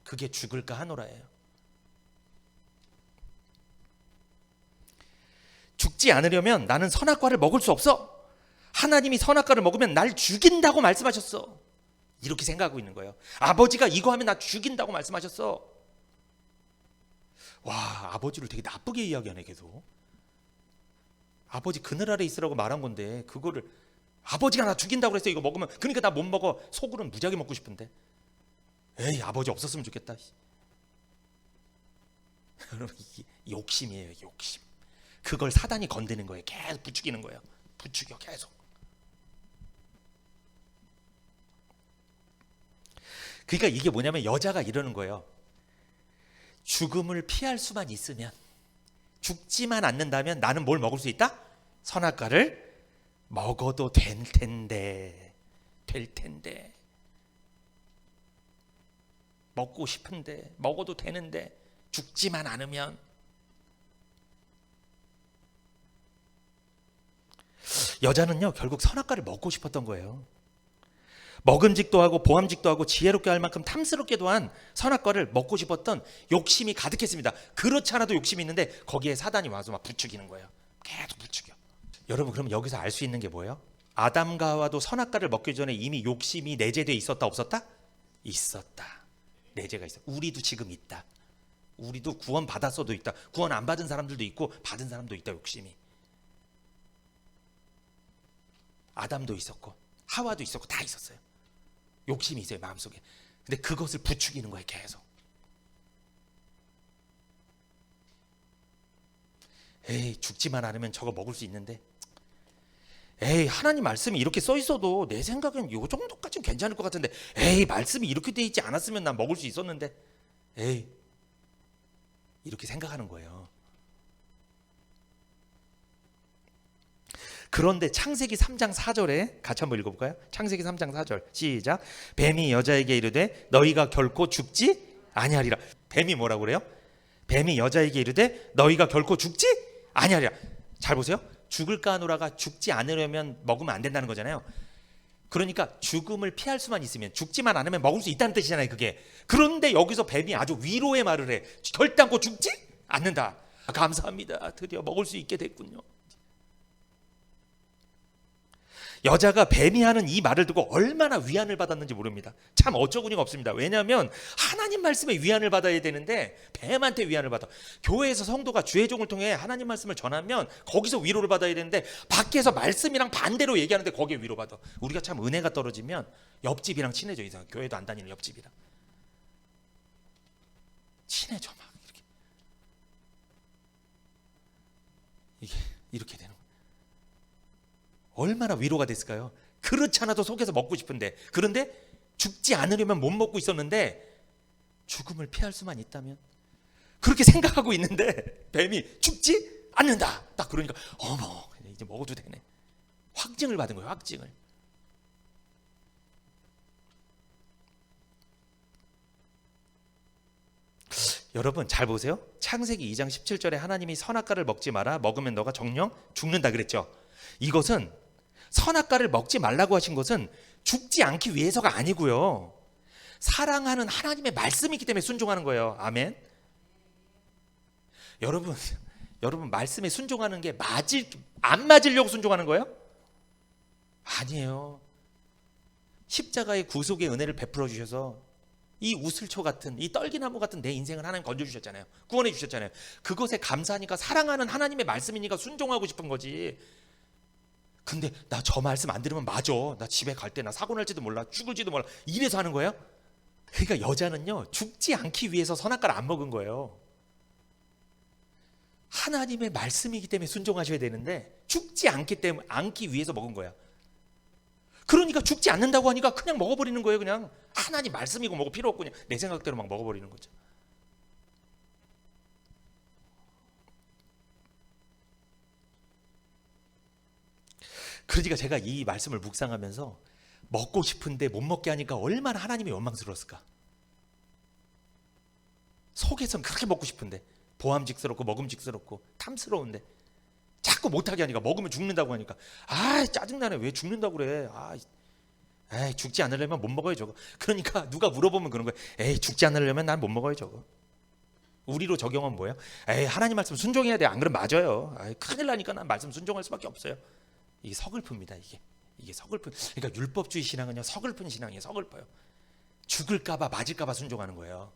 그게 죽을까 하노라예요. 죽지 않으려면 나는 선악과를 먹을 수 없어. 하나님이 선악과를 먹으면 날 죽인다고 말씀하셨어. 이렇게 생각하고 있는 거예요. 아버지가 이거 하면 나 죽인다고 말씀하셨어. 와, 아버지를 되게 나쁘게 이야기하네 계속. 아버지 그늘 아래 있으라고 말한 건데 그거를 아버지가 나 죽인다고 그랬어, 이거 먹으면. 그러니까 나 못 먹어. 속으로는 무지하게 먹고 싶은데. 에이, 아버지 없었으면 좋겠다. 여러분, 이게 욕심이에요, 욕심. 그걸 사단이 건드는 거예요. 계속 부추기는 거예요. 부추겨 계속. 그러니까 이게 뭐냐면 여자가 이러는 거예요. 죽음을 피할 수만 있으면, 죽지만 않는다면 나는 뭘 먹을 수 있다? 선악과를 먹어도 될 텐데 먹고 싶은데, 먹어도 되는데 죽지만 않으면. 여자는요 결국 선악과를 먹고 싶었던 거예요. 먹음직도 하고 보암직도 하고 지혜롭게 할 만큼 탐스럽게도 한 선악과를 먹고 싶었던 욕심이 가득했습니다. 그렇지 않아도 욕심이 있는데 거기에 사단이 와서 막 부추기는 거예요. 계속 부추겨. 여러분, 그럼 여기서 알 수 있는 게 뭐예요? 아담과 하와도 선악과를 먹기 전에 이미 욕심이 내재되어 있었다 없었다? 있었다. 내재가 있어. 우리도 지금 있다. 우리도 구원 받았어도 있다. 구원 안 받은 사람들도 있고 받은 사람도 있다. 욕심이. 아담도 있었고 하와도 있었고 다 있었어요. 욕심이 있어요 마음속에. 근데 그것을 부추기는 거예요 계속. 에이, 죽지만 않으면 저거 먹을 수 있는데, 에이, 하나님 말씀이 이렇게 써 있어도 내 생각엔 요 정도까지는 괜찮을 것 같은데, 에이, 말씀이 이렇게 돼 있지 않았으면 난 먹을 수 있었는데, 에이, 이렇게 생각하는 거예요. 그런데 창세기 3장 4절에 같이 한번 읽어볼까요? 창세기 3장 4절 시작. 뱀이 여자에게 이르되 너희가 결코 죽지 아니하리라. 뱀이 뭐라고 그래요? 뱀이 여자에게 이르되 너희가 결코 죽지 아니하리라. 잘 보세요. 죽을까 하노라가 죽지 않으려면 먹으면 안 된다는 거잖아요. 그러니까 죽음을 피할 수만 있으면, 죽지만 않으면 먹을 수 있다는 뜻이잖아요 그게. 그런데 여기서 뱀이 아주 위로의 말을 해. 결단코 죽지 않는다. 감사합니다. 드디어 먹을 수 있게 됐군요. 여자가 뱀이 하는 이 말을 듣고 얼마나 위안을 받았는지 모릅니다. 참 어처구니가 없습니다. 왜냐하면 하나님 말씀에 위안을 받아야 되는데 뱀한테 위안을 받아. 교회에서 성도가 주의종을 통해 하나님 말씀을 전하면 거기서 위로를 받아야 되는데 밖에서 말씀이랑 반대로 얘기하는데 거기에 위로받아. 우리가 참 은혜가 떨어지면 옆집이랑 친해져. 이상 교회도 안 다니는 옆집이랑 친해져 막 이게 이렇게 되는 거예요. 얼마나 위로가 됐을까요? 그렇지 않아도 속에서 먹고 싶은데, 그런데 죽지 않으려면 못 먹고 있었는데 죽음을 피할 수만 있다면, 그렇게 생각하고 있는데 뱀이 죽지 않는다 딱 그러니까 어머 이제 먹어도 되네. 확증을 받은 거예요. 확증을. 여러분 잘 보세요. 창세기 2장 17절에 하나님이 선악과를 먹지 마라. 먹으면 너가 정령 죽는다 그랬죠. 이것은 선악과를 먹지 말라고 하신 것은 죽지 않기 위해서가 아니고요. 사랑하는 하나님의 말씀이기 때문에 순종하는 거예요. 아멘. 여러분 말씀에 순종하는 게 안 맞으려고 순종하는 거예요? 아니에요. 십자가의 구속의 은혜를 베풀어 주셔서 이 우슬초 같은, 이 떨기나무 같은 내 인생을 하나님 건져주셨잖아요. 구원해 주셨잖아요. 그것에 감사하니까, 사랑하는 하나님의 말씀이니까 순종하고 싶은 거지. 근데 나 저 말씀 안 들으면 맞아, 나 집에 갈 때 나 사고 날지도 몰라, 죽을지도 몰라, 이래서 하는 거예요? 그러니까 여자는요, 죽지 않기 위해서 선악과를 안 먹은 거예요. 하나님의 말씀이기 때문에 순종하셔야 되는데 죽지 않기 위해서 먹은 거야. 그러니까 죽지 않는다고 하니까 그냥 먹어버리는 거예요. 그냥 하나님 말씀이고 뭐고 필요 없고 그냥 내 생각대로 막 먹어버리는 거죠. 그러니까 제가 이 말씀을 묵상하면서 먹고 싶은데 못 먹게 하니까 얼마나 하나님이 원망스러웠을까. 속에선 그렇게 먹고 싶은데, 보암직스럽고 먹음직스럽고 탐스러운데 자꾸 못하게 하니까, 먹으면 죽는다고 하니까 짜증나네. 왜 죽는다고 그래. 죽지 않으려면 못 먹어요 저거. 그러니까 누가 물어보면 그런 거예요. 죽지 않으려면 난 못 먹어요 저거. 우리로 적용하면 뭐예요? 하나님 말씀 순종해야 돼. 안 그러면 맞아요. 큰일 나니까 난 말씀 순종할 수밖에 없어요. 이게 서글픕니다. 이게 서글픈. 그러니까 율법주의 신앙은요, 서글픈 신앙이에요. 서글퍼요. 죽을까봐 맞을까봐 순종하는 거예요.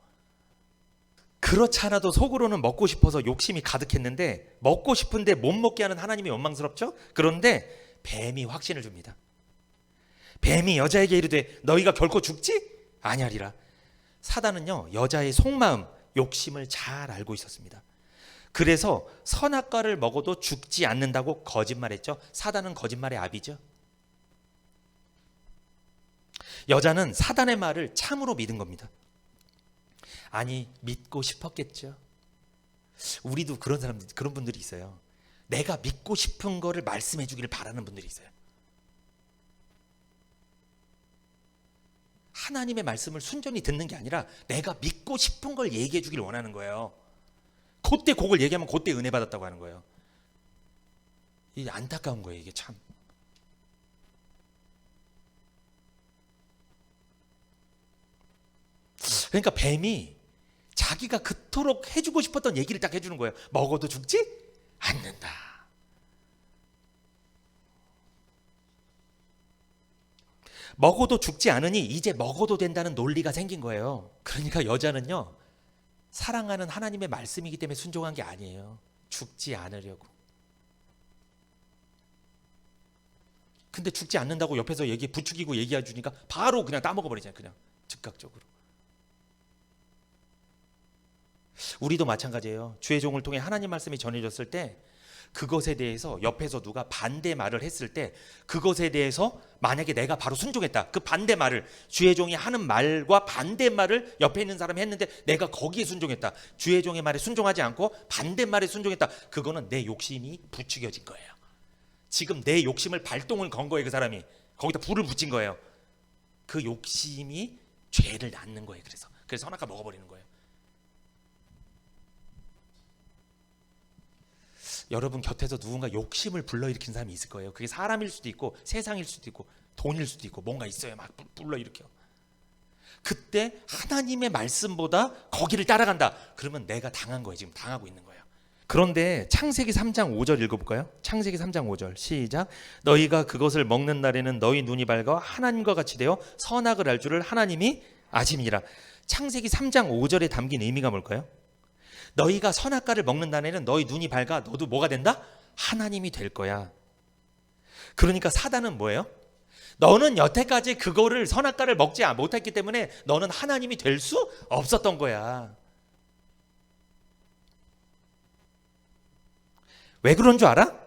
그렇지 않아도 속으로는 먹고 싶어서 욕심이 가득했는데, 먹고 싶은데 못 먹게 하는 하나님이 원망스럽죠? 그런데 뱀이 확신을 줍니다. 뱀이 여자에게 이르되 너희가 결코 죽지 아니하리라. 사단은요, 여자의 속마음, 욕심을 잘 알고 있었습니다. 그래서 선악과를 먹어도 죽지 않는다고 거짓말했죠. 사단은 거짓말의 아비죠. 여자는 사단의 말을 참으로 믿은 겁니다. 아니, 믿고 싶었겠죠. 우리도 그런 분들이 있어요. 내가 믿고 싶은 거를 말씀해 주기를 바라는 분들이 있어요. 하나님의 말씀을 순전히 듣는 게 아니라 내가 믿고 싶은 걸 얘기해 주기를 원하는 거예요. 그때 그걸 얘기하면 그때 은혜 받았다고 하는 거예요. 이게 안타까운 거예요. 이게 참. 그러니까 뱀이 자기가 그토록 해주고 싶었던 얘기를 딱 해주는 거예요. 먹어도 죽지 않는다. 먹어도 죽지 않으니 이제 먹어도 된다는 논리가 생긴 거예요. 그러니까 여자는요, 사랑하는 하나님의 말씀이기 때문에 순종한 게 아니에요. 죽지 않으려고. 근데 죽지 않는다고 옆에서 부추기고 얘기해 주니까 바로 그냥 따먹어버리잖아요. 그냥 즉각적으로. 우리도 마찬가지예요. 주의 종을 통해 하나님 말씀이 전해졌을 때 그것에 대해서 옆에서 누가 반대 말을 했을 때, 그것에 대해서 만약에 내가 바로 순종했다, 그 반대 말을, 주의 종이 하는 말과 반대 말을 옆에 있는 사람이 했는데 내가 거기에 순종했다, 주의 종의 말에 순종하지 않고 반대 말에 순종했다, 그거는 내 욕심이 부추겨진 거예요. 지금 내 욕심을 발동을 건 거예요. 그 사람이 거기다 불을 붙인 거예요. 그 욕심이 죄를 낳는 거예요. 그래서 선악과 먹어버리는 거예요. 여러분 곁에서 누군가 욕심을 불러일으킨 사람이 있을 거예요. 그게 사람일 수도 있고 세상일 수도 있고 돈일 수도 있고 뭔가 있어요. 막 불러일으켜. 그때 하나님의 말씀보다 거기를 따라간다. 그러면 내가 당한 거예요. 지금 당하고 있는 거예요. 그런데 창세기 3장 5절 읽어볼까요? 창세기 3장 5절 시작. 너희가 그것을 먹는 날에는 너희 눈이 밝아 하나님과 같이 되어 선악을 알 줄을 하나님이 아심이라. 창세기 3장 5절에 담긴 의미가 뭘까요? 너희가 선악과를 먹는 날에는 너희 눈이 밝아 너도 뭐가 된다? 하나님이 될 거야. 그러니까 사단은 뭐예요? 너는 여태까지 그거를 선악과를 먹지 못했기 때문에 너는 하나님이 될 수 없었던 거야. 왜 그런 줄 알아?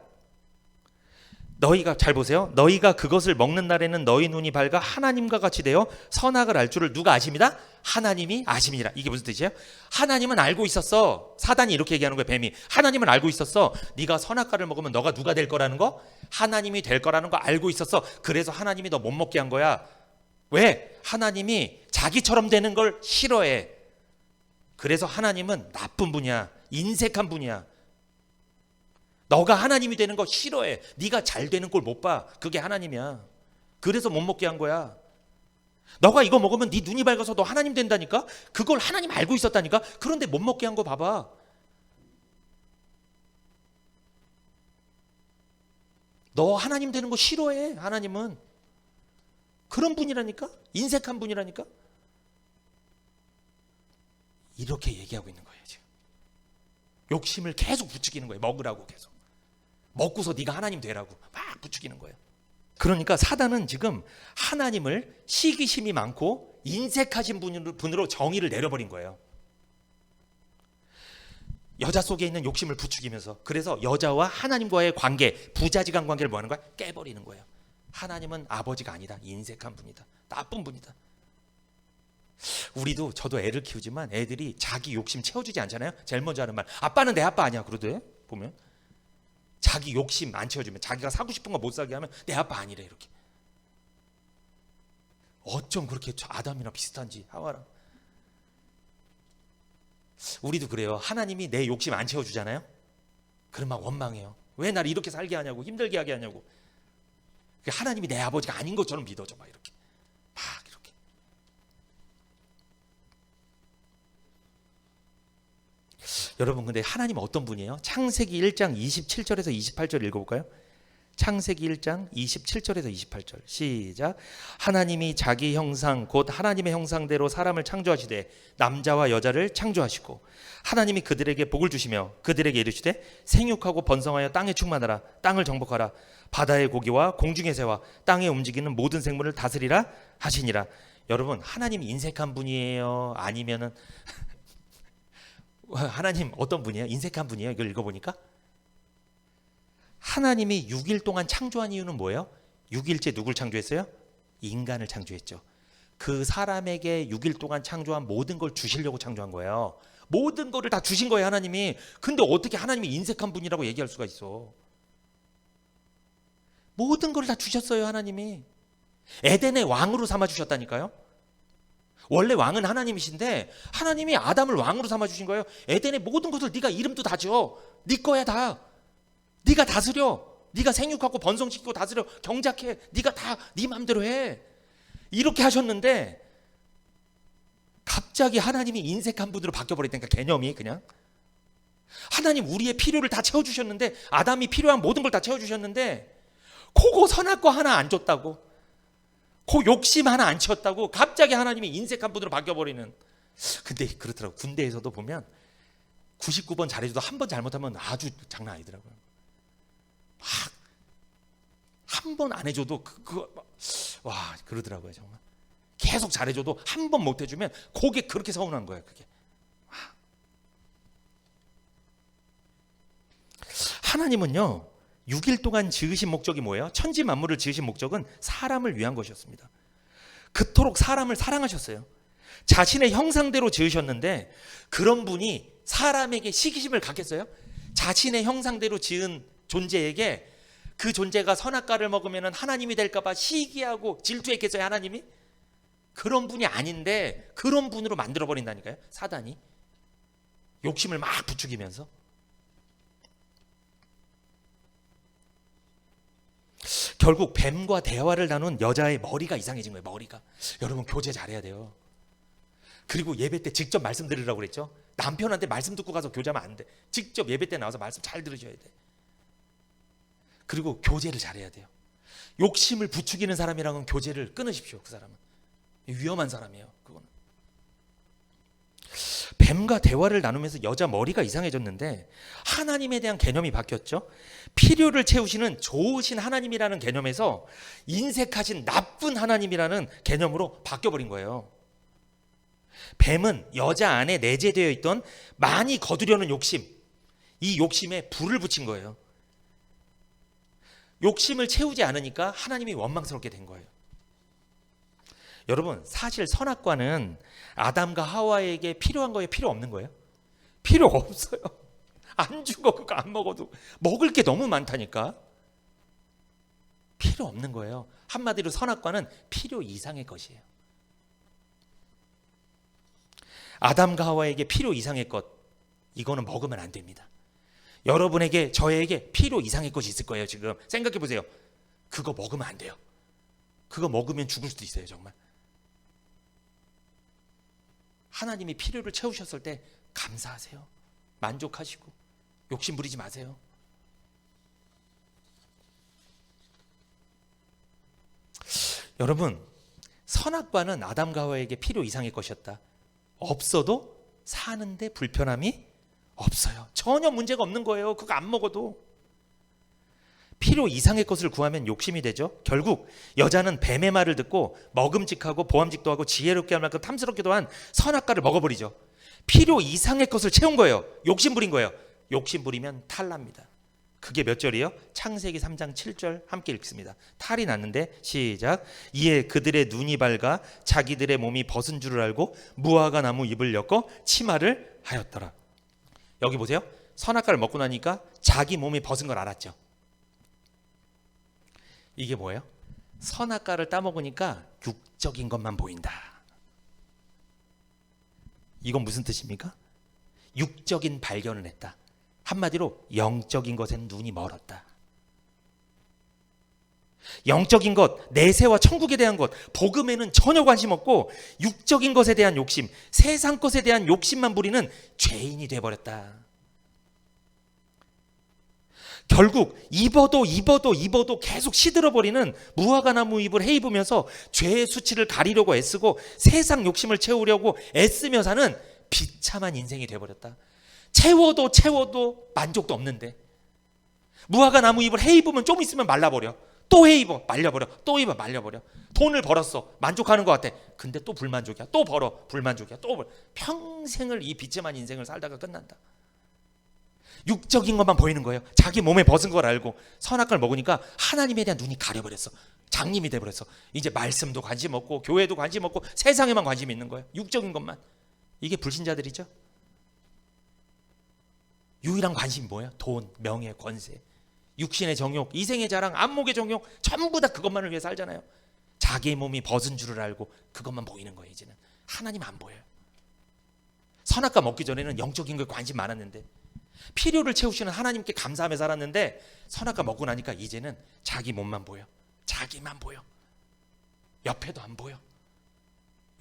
너희가 잘 보세요. 너희가 그것을 먹는 날에는 너희 눈이 밝아 하나님과 같이 되어 선악을 알 줄을 누가 아심이다? 하나님이 아심이라. 이게 무슨 뜻이에요? 하나님은 알고 있었어. 사단이 이렇게 얘기하는 거예요. 뱀이. 하나님은 알고 있었어. 네가 선악과를 먹으면 너가 누가 될 거라는 거? 하나님이 될 거라는 거 알고 있었어. 그래서 하나님이 너 못 먹게 한 거야. 왜? 하나님이 자기처럼 되는 걸 싫어해. 그래서 하나님은 나쁜 분이야. 인색한 분이야. 너가 하나님이 되는 거 싫어해. 네가 잘 되는 꼴 못 봐. 그게 하나님이야. 그래서 못 먹게 한 거야. 너가 이거 먹으면 네 눈이 밝아서 너 하나님 된다니까? 그걸 하나님 알고 있었다니까? 그런데 못 먹게 한 거 봐봐. 너 하나님 되는 거 싫어해. 하나님은 그런 분이라니까? 인색한 분이라니까? 이렇게 얘기하고 있는 거예요 지금. 욕심을 계속 부추기는 거예요. 먹으라고 계속. 먹고서 네가 하나님 되라고 막 부추기는 거예요. 그러니까 사단은 지금 하나님을 시기심이 많고 인색하신 분으로 정의를 내려버린 거예요. 여자 속에 있는 욕심을 부추기면서, 그래서 여자와 하나님과의 관계, 부자지간 관계를 뭐 하는 거야? 깨버리는 거예요. 하나님은 아버지가 아니다. 인색한 분이다. 나쁜 분이다. 우리도, 저도 애를 키우지만 애들이 자기 욕심 채워주지 않잖아요. 제일 먼저 하는 말, 아빠는 내 아빠 아니야. 그러대. 보면 자기 욕심 안 채워주면, 자기가 사고 싶은 거 못 사게 하면 내 아빠 아니래. 이렇게. 어쩜 그렇게 아담이랑 비슷한지, 하와랑. 우리도 그래요. 하나님이 내 욕심 안 채워주잖아요. 그럼 막 원망해요. 왜 나를 이렇게 살게 하냐고, 힘들게 하게 하냐고. 하나님이 내 아버지가 아닌 것처럼 믿어져. 막 이렇게. 막 이렇게. 여러분, 근데 하나님 어떤 분이에요? 창세기 1장 27절에서 28절 읽어볼까요? 창세기 1장 27절에서 28절 시작. 하나님이 자기 형상 곧 하나님의 형상대로 사람을 창조하시되 남자와 여자를 창조하시고 하나님이 그들에게 복을 주시며 그들에게 이르시되 생육하고 번성하여 땅에 충만하라. 땅을 정복하라. 바다의 고기와 공중의 새와 땅에 움직이는 모든 생물을 다스리라 하시니라. 여러분, 하나님이 인색한 분이에요? 아니면은 하나님 어떤 분이에요? 인색한 분이에요? 이걸 읽어보니까 하나님이 6일 동안 창조한 이유는 뭐예요? 6일째 누굴 창조했어요? 인간을 창조했죠. 그 사람에게 6일 동안 창조한 모든 걸 주시려고 창조한 거예요. 모든 거를 다 주신 거예요, 하나님이. 근데 어떻게 하나님이 인색한 분이라고 얘기할 수가 있어? 모든 걸 다 주셨어요, 하나님이. 에덴의 왕으로 삼아 주셨다니까요. 원래 왕은 하나님이신데 하나님이 아담을 왕으로 삼아 주신 거예요. 에덴의 모든 것을 네가 이름도 다 지어. 네 거야 다. 네가 다스려. 네가 생육하고 번성시키고 다스려. 경작해. 네가 다 네 마음대로 해. 이렇게 하셨는데 갑자기 하나님이 인색한 분으로 바뀌어버렸다니까. 개념이 그냥. 하나님 우리의 필요를 다 채워주셨는데, 아담이 필요한 모든 걸 다 채워주셨는데 그거 선악과 하나 안 줬다고, 그 욕심 하나 안 채웠다고 갑자기 하나님이 인색한 분으로 바뀌어버리는. 근데 그렇더라고. 군대에서도 보면 99번 잘해줘도 한 번 잘못하면 아주 장난 아니더라고요. 한 번 안 해줘도 와 그러더라고요. 정말 계속 잘해줘도 한 번 못 해주면 그게 그렇게 서운한 거예요. 그게. 하나님은요 6일 동안 지으신 목적이 뭐예요? 천지 만물을 지으신 목적은 사람을 위한 것이었습니다. 그토록 사람을 사랑하셨어요. 자신의 형상대로 지으셨는데 그런 분이 사람에게 시기심을 갖겠어요? 자신의 형상대로 지은 존재에게 그 존재가 선악과를 먹으면 하나님이 될까봐 시기하고 질투했겠어요, 하나님이? 그런 분이 아닌데 그런 분으로 만들어버린다니까요, 사단이. 욕심을 막 부추기면서. 결국 뱀과 대화를 나눈 여자의 머리가 이상해진 거예요, 머리가. 여러분, 교제 잘해야 돼요. 그리고 예배 때 직접 말씀 들으라고 그랬죠. 남편한테 말씀 듣고 가서 교제하면 안 돼. 직접 예배 때 나와서 말씀 잘 들으셔야 돼. 그리고 교제를 잘해야 돼요. 욕심을 부추기는 사람이랑은 교제를 끊으십시오. 그 사람은 위험한 사람이에요. 그거는. 뱀과 대화를 나누면서 여자 머리가 이상해졌는데 하나님에 대한 개념이 바뀌었죠. 필요를 채우시는 좋으신 하나님이라는 개념에서 인색하신 나쁜 하나님이라는 개념으로 바뀌어버린 거예요. 뱀은 여자 안에 내재되어 있던 많이 거두려는 욕심, 이 욕심에 불을 붙인 거예요. 욕심을 채우지 않으니까 하나님이 원망스럽게 된 거예요. 여러분, 사실 선악과는 아담과 하와에게 필요한 거예요? 필요 없는 거예요? 필요 없어요. 안 죽어. 그거 안 먹어도 먹을 게 너무 많다니까. 필요 없는 거예요. 한마디로 선악과는 필요 이상의 것이에요. 아담과 하와에게 필요 이상의 것, 이거는 먹으면 안 됩니다. 여러분에게, 저에게 필요 이상의 것이 있을 거예요. 지금 생각해 보세요. 그거 먹으면 안 돼요. 그거 먹으면 죽을 수도 있어요. 정말. 하나님이 필요를 채우셨을 때 감사하세요. 만족하시고 욕심 부리지 마세요. 여러분, 선악과는 아담과 하와에게 필요 이상의 것이었다. 없어도 사는데 불편함이 없어요. 전혀 문제가 없는 거예요. 그거 안 먹어도. 필요 이상의 것을 구하면 욕심이 되죠. 결국 여자는 뱀의 말을 듣고 먹음직하고 보암직도 하고 지혜롭게 할 만큼 탐스럽기도 한 선악과를 먹어버리죠. 필요 이상의 것을 채운 거예요. 욕심 부린 거예요. 욕심 부리면 탈납니다. 그게 몇 절이요? 창세기 3장 7절 함께 읽습니다. 탈이 났는데 시작. 이에 그들의 눈이 밝아 자기들의 몸이 벗은 줄을 알고 무화과 나무 잎을 엮어 치마를 하였더라. 여기 보세요. 선악과를 먹고 나니까 자기 몸이 벗은 걸 알았죠. 이게 뭐예요? 선악과를 따먹으니까 육적인 것만 보인다. 이건 무슨 뜻입니까? 육적인 발견을 했다. 한마디로 영적인 것에는 눈이 멀었다. 영적인 것, 내세와 천국에 대한 것, 복음에는 전혀 관심 없고 육적인 것에 대한 욕심, 세상 것에 대한 욕심만 부리는 죄인이 되어버렸다. 결국 입어도 계속 시들어버리는 무화과나무 잎을 헤입으면서 죄의 수치를 가리려고 애쓰고 세상 욕심을 채우려고 애쓰며 사는 비참한 인생이 되어버렸다. 채워도 만족도 없는데, 무화과나무 잎을 헤입으면 좀 있으면 말라버려. 또 헤입어 말려버려. 또 입어 말려버려. 돈을 벌었어. 만족하는 것 같아. 근데 또 불만족이야. 또 벌어. 불만족이야. 또 벌어. 평생을 이 비참한 인생을 살다가 끝난다. 육적인 것만 보이는 거예요. 자기 몸에 벗은 걸 알고 선악과를 먹으니까 하나님에 대한 눈이 가려버렸어. 장님이 돼버렸어. 이제 말씀도 관심 없고 교회도 관심 없고 세상에만 관심이 있는 거예요. 육적인 것만. 이게 불신자들이죠. 유일한 관심이 뭐예요? 돈, 명예, 권세, 육신의 정욕, 이생의 자랑, 안목의 정욕, 전부 다 그것만을 위해 살잖아요. 자기의 몸이 벗은 줄을 알고 그것만 보이는 거예요. 이제는 하나님 안 보여요. 선악과 먹기 전에는 영적인 거에 관심 많았는데, 필요를 채우시는 하나님께 감사하며 살았는데, 선악과 먹고 나니까 이제는 자기 몸만 보여. 자기만 보여. 옆에도 안 보여.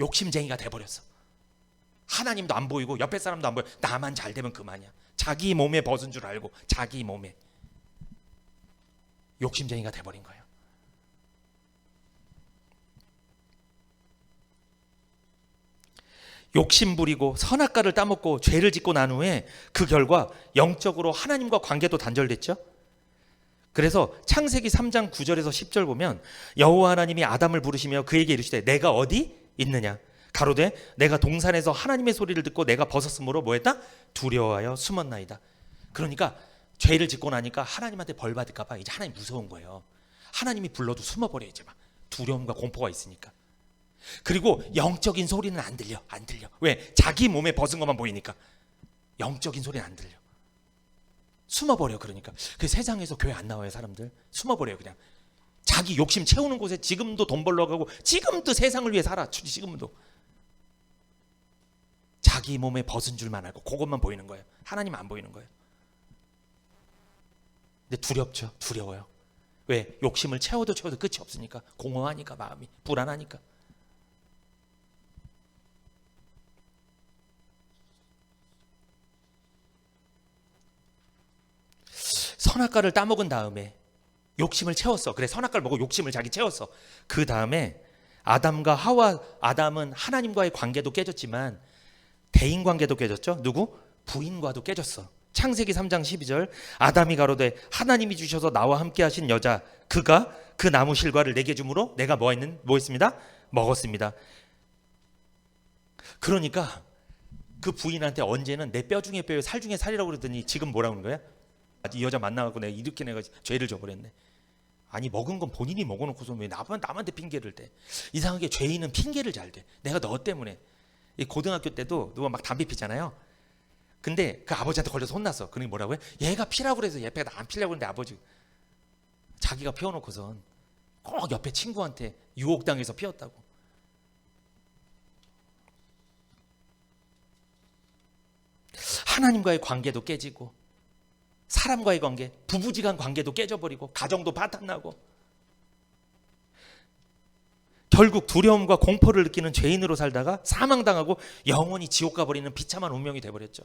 욕심쟁이가 돼버렸어. 하나님도 안 보이고 옆에 사람도 안 보여. 나만 잘 되면 그만이야. 자기 몸에 벗은 줄 알고 자기 몸에 욕심쟁이가 돼버린 거예요. 욕심 부리고 선악과를 따먹고 죄를 짓고 난 후에 그 결과 영적으로 하나님과 관계도 단절됐죠. 그래서 창세기 3장 9절에서 10절 보면 여호와 하나님이 아담을 부르시며 그에게 이르시되 내가 어디 있느냐? 가로되 내가 동산에서 하나님의 소리를 듣고 내가 벗었으므로 뭐했다? 두려워하여 숨었나이다. 그러니까 죄를 짓고 나니까 하나님한테 벌 받을까 봐 이제 하나님 무서운 거예요. 하나님이 불러도 숨어버려. 이제 막 두려움과 공포가 있으니까. 그리고 영적인 소리는 안 들려. 왜? 자기 몸에 벗은 것만 보이니까 영적인 소리는 안 들려. 숨어버려. 그러니까 그 세상에서 교회 안 나와요. 사람들 숨어버려요. 그냥 자기 욕심 채우는 곳에 지금도 돈 벌러 가고 지금도 세상을 위해 살아. 지금도 자기 몸에 벗은 줄만 알고 그것만 보이는 거예요. 하나님 안 보이는 거예요. 근데 두렵죠. 두려워요. 왜? 욕심을 채워도 끝이 없으니까. 공허하니까, 마음이 불안하니까. 선악과를 따먹은 다음에 욕심을 채웠어. 그래, 선악과를 먹고 욕심을 자기 채웠어. 그 다음에 아담과 하와, 아담은 하나님과의 관계도 깨졌지만 대인 관계도 깨졌죠. 누구? 부인과도 깨졌어. 창세기 3장 12절 아담이 가로되 하나님이 주셔서 나와 함께 하신 여자 그가 그 나무 실과를 내게 주므로 내가 뭐 했습니다? 먹었습니다. 그러니까 그 부인한테 언제는 내 뼈 중에 뼈요 살 중에 살이라고 그러더니 지금 뭐라고 하는 거야? 이 여자 만나갖고 내가 이렇게 내가 죄를 져버렸네. 아니 먹은 건 본인이 먹어놓고서 왜 남한테 핑계를 대? 이상하게 죄인은 핑계를 잘 대. 내가 너 때문에. 이 고등학교 때도 누가 막 담배 피잖아요. 근데 그 아버지한테 걸려서 혼났어. 그러니 뭐라고 해? 얘가 피라고 그래서 얘가 안 피려고 했는데 아버지 자기가 피워놓고선 꼭 옆에 친구한테 유혹당해서 피웠다고. 하나님과의 관계도 깨지고 사람과의 관계, 부부지간 관계도 깨져버리고 가정도 파탄나고 결국 두려움과 공포를 느끼는 죄인으로 살다가 사망당하고 영원히 지옥 가버리는 비참한 운명이 돼버렸죠.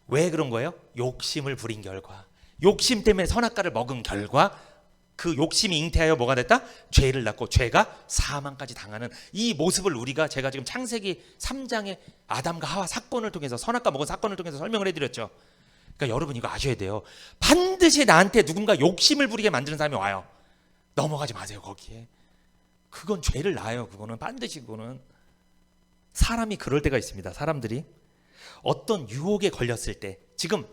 왜 그런 거예요? 욕심을 부린 결과, 욕심 때문에 선악과를 먹은 결과 그 욕심이 잉태하여 뭐가 됐다? 죄를 낳고 죄가 사망까지 당하는 이 모습을 우리가 제가 지금 창세기 3장의 아담과 하와 사건을 통해서 선악과 먹은 사건을 통해서 설명을 해드렸죠. 그러니까 여러분 이거 아셔야 돼요. 반드시 나한테 누군가 욕심을 부리게 만드는 사람이 와요. 넘어가지 마세요 거기에. 그건 죄를 낳아요. 그거는 반드시 그거는. 사람이 그럴 때가 있습니다. 사람들이 어떤 유혹에 걸렸을 때, 지금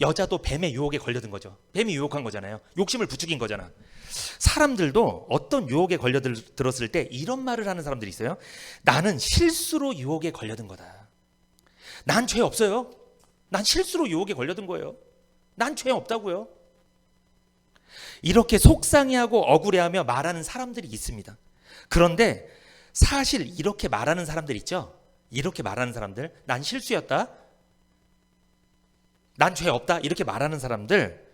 여자도 뱀의 유혹에 걸려든 거죠. 뱀이 유혹한 거잖아요. 욕심을 부추긴 거잖아. 사람들도 어떤 유혹에 걸려들었을 때 이런 말을 하는 사람들이 있어요. 나는 실수로 유혹에 걸려든 거다. 난 죄 없어요. 난 실수로 유혹에 걸려든 거예요. 난 죄 없다고요. 이렇게 속상해하고 억울해하며 말하는 사람들이 있습니다. 그런데 사실 이렇게 말하는 사람들 있죠. 이렇게 말하는 사람들, 난 실수였다, 난 죄 없다 이렇게 말하는 사람들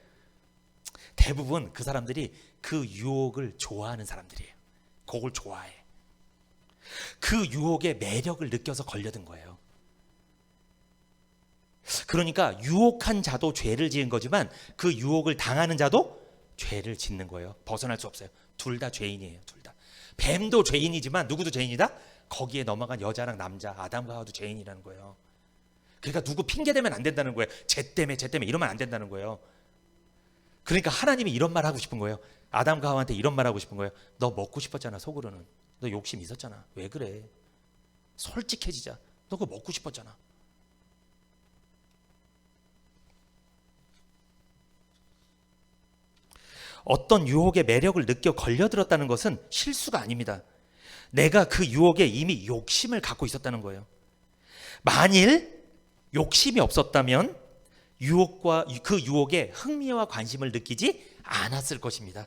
대부분 그 사람들이 그 유혹을 좋아하는 사람들이에요. 그걸 좋아해. 그 유혹의 매력을 느껴서 걸려든 거예요. 그러니까 유혹한 자도 죄를 지은 거지만 그 유혹을 당하는 자도 죄를 짓는 거예요. 벗어날 수 없어요. 둘 다 죄인이에요. 둘 다. 뱀도 죄인이지만 누구도 죄인이다? 거기에 넘어간 여자랑 남자 아담과 하와도 죄인이라는 거예요. 그러니까 누구 핑계대면 안 된다는 거예요. 쟤 때문에 이러면 안 된다는 거예요. 그러니까 하나님이 이런 말 하고 싶은 거예요. 아담과 하와한테 이런 말 하고 싶은 거예요. 너 먹고 싶었잖아. 속으로는 너 욕심 있었잖아. 왜 그래? 솔직해지자. 너 그거 먹고 싶었잖아. 어떤 유혹의 매력을 느껴 걸려들었다는 것은 실수가 아닙니다. 내가 그 유혹에 이미 욕심을 갖고 있었다는 거예요. 만일 욕심이 없었다면 유혹과 그 유혹에 흥미와 관심을 느끼지 않았을 것입니다.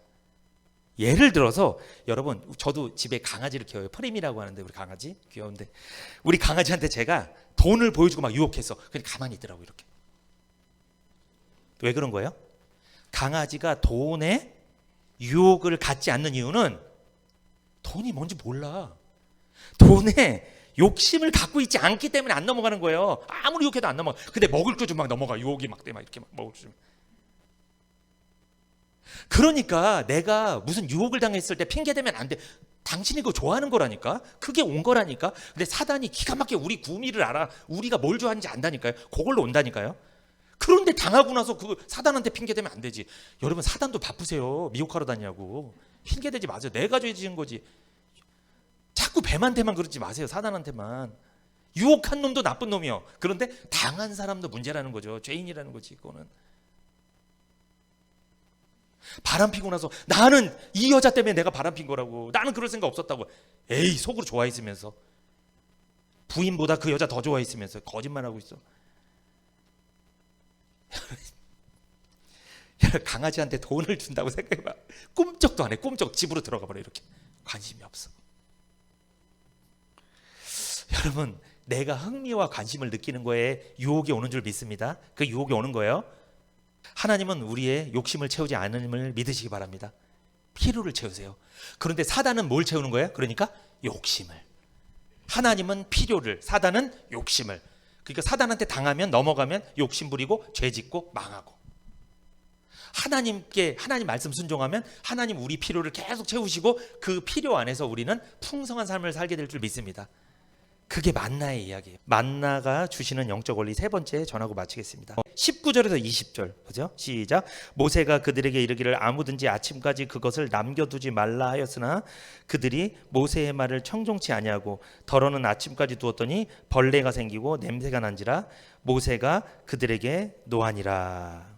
예를 들어서 여러분, 저도 집에 강아지를 키워요. 프림이라고 하는데 우리 강아지 귀여운데 우리 강아지한테 제가 돈을 보여주고 막 유혹했어. 그냥 가만히 있더라고. 이렇게. 왜 그런 거예요? 강아지가 돈에 유혹을 갖지 않는 이유는 돈이 뭔지 몰라. 돈에 욕심을 갖고 있지 않기 때문에 안 넘어가는 거예요. 아무리 유혹해도 안 넘어가. 근데 먹을 거 좀 막 넘어가. 유혹이 막 돼. 막 이렇게 막 먹을 좀. 그러니까 내가 무슨 유혹을 당했을 때 핑계 대면 안 돼. 당신이 그거 좋아하는 거라니까. 그게 온 거라니까. 근데 사단이 기가 막히게 우리 구미를 알아. 우리가 뭘 좋아하는지 안다니까요. 그걸로 온다니까요. 그런데 당하고 나서 그 사단한테 핑계 대면 안 되지. 여러분 사단도 바쁘세요. 미혹하러 다니냐고. 핑계 대지 마세요. 내가 죄 지은 거지. 자꾸 뱀한테만 그러지 마세요. 사단한테만. 유혹한 놈도 나쁜 놈이요. 그런데 당한 사람도 문제라는 거죠. 죄인이라는 거지. 그거는. 바람 피고 나서 나는 이 여자 때문에 내가 바람 핀 거라고. 나는 그럴 생각 없었다고. 에이, 속으로 좋아했으면서. 부인보다 그 여자 더 좋아했으면서 거짓말하고 있어. 강아지한테 돈을 준다고 생각해봐. 꿈쩍도 안 해. 꿈쩍. 집으로 들어가 버려. 이렇게. 관심이 없어. 여러분, 내가 흥미와 관심을 느끼는 거에 유혹이 오는 줄 믿습니다. 그 유혹이 오는 거예요. 하나님은 우리의 욕심을 채우지 않음을 믿으시기 바랍니다. 필요를 채우세요. 그런데 사단은 뭘 채우는 거예요? 그러니까 욕심을. 하나님은 필요를, 사단은 욕심을. 그러니까 사단한테 당하면, 넘어가면 욕심 부리고 죄 짓고 망하고. 하나님 말씀 순종하면 하나님 우리 필요를 계속 채우시고 그 필요 안에서 우리는 풍성한 삶을 살게 될 줄 믿습니다. 그게 만나의 이야기예요. 만나가 주시는 영적 원리 세 번째 전하고 마치겠습니다. 19절에서 20절 보죠. 시작. 모세가 그들에게 이르기를 아무든지 아침까지 그것을 남겨두지 말라 하였으나 그들이 모세의 말을 청종치 아니하고 덜어는 아침까지 두었더니 벌레가 생기고 냄새가 난지라 모세가 그들에게 노하니라.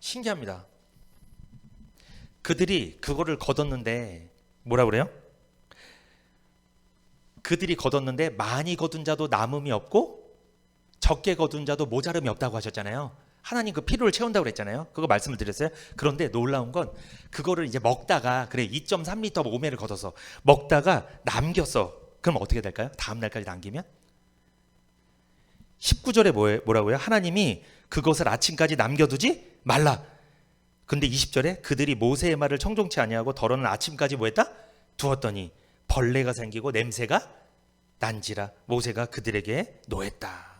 신기합니다. 그들이 그거를 거뒀는데 뭐라 그래요? 그들이 거뒀는데 많이 거둔 자도 남음이 없고 적게 거둔 자도 모자름이 없다고 하셨잖아요. 하나님 그 필요를 채운다고 그랬잖아요. 그거 말씀을 드렸어요. 그런데 놀라운 건 그거를 이제 먹다가 그래 2.3리터 오매를 걷어서 먹다가 남겼어. 그럼 어떻게 될까요? 다음 날까지 남기면? 19절에 뭐라고요? 하나님이 그것을 아침까지 남겨두지 말라. 근데 20절에 그들이 모세의 말을 청종치 아니하고 더러는 아침까지 뭐했다? 두었더니 벌레가 생기고 냄새가 난지라. 모세가 그들에게 노했다.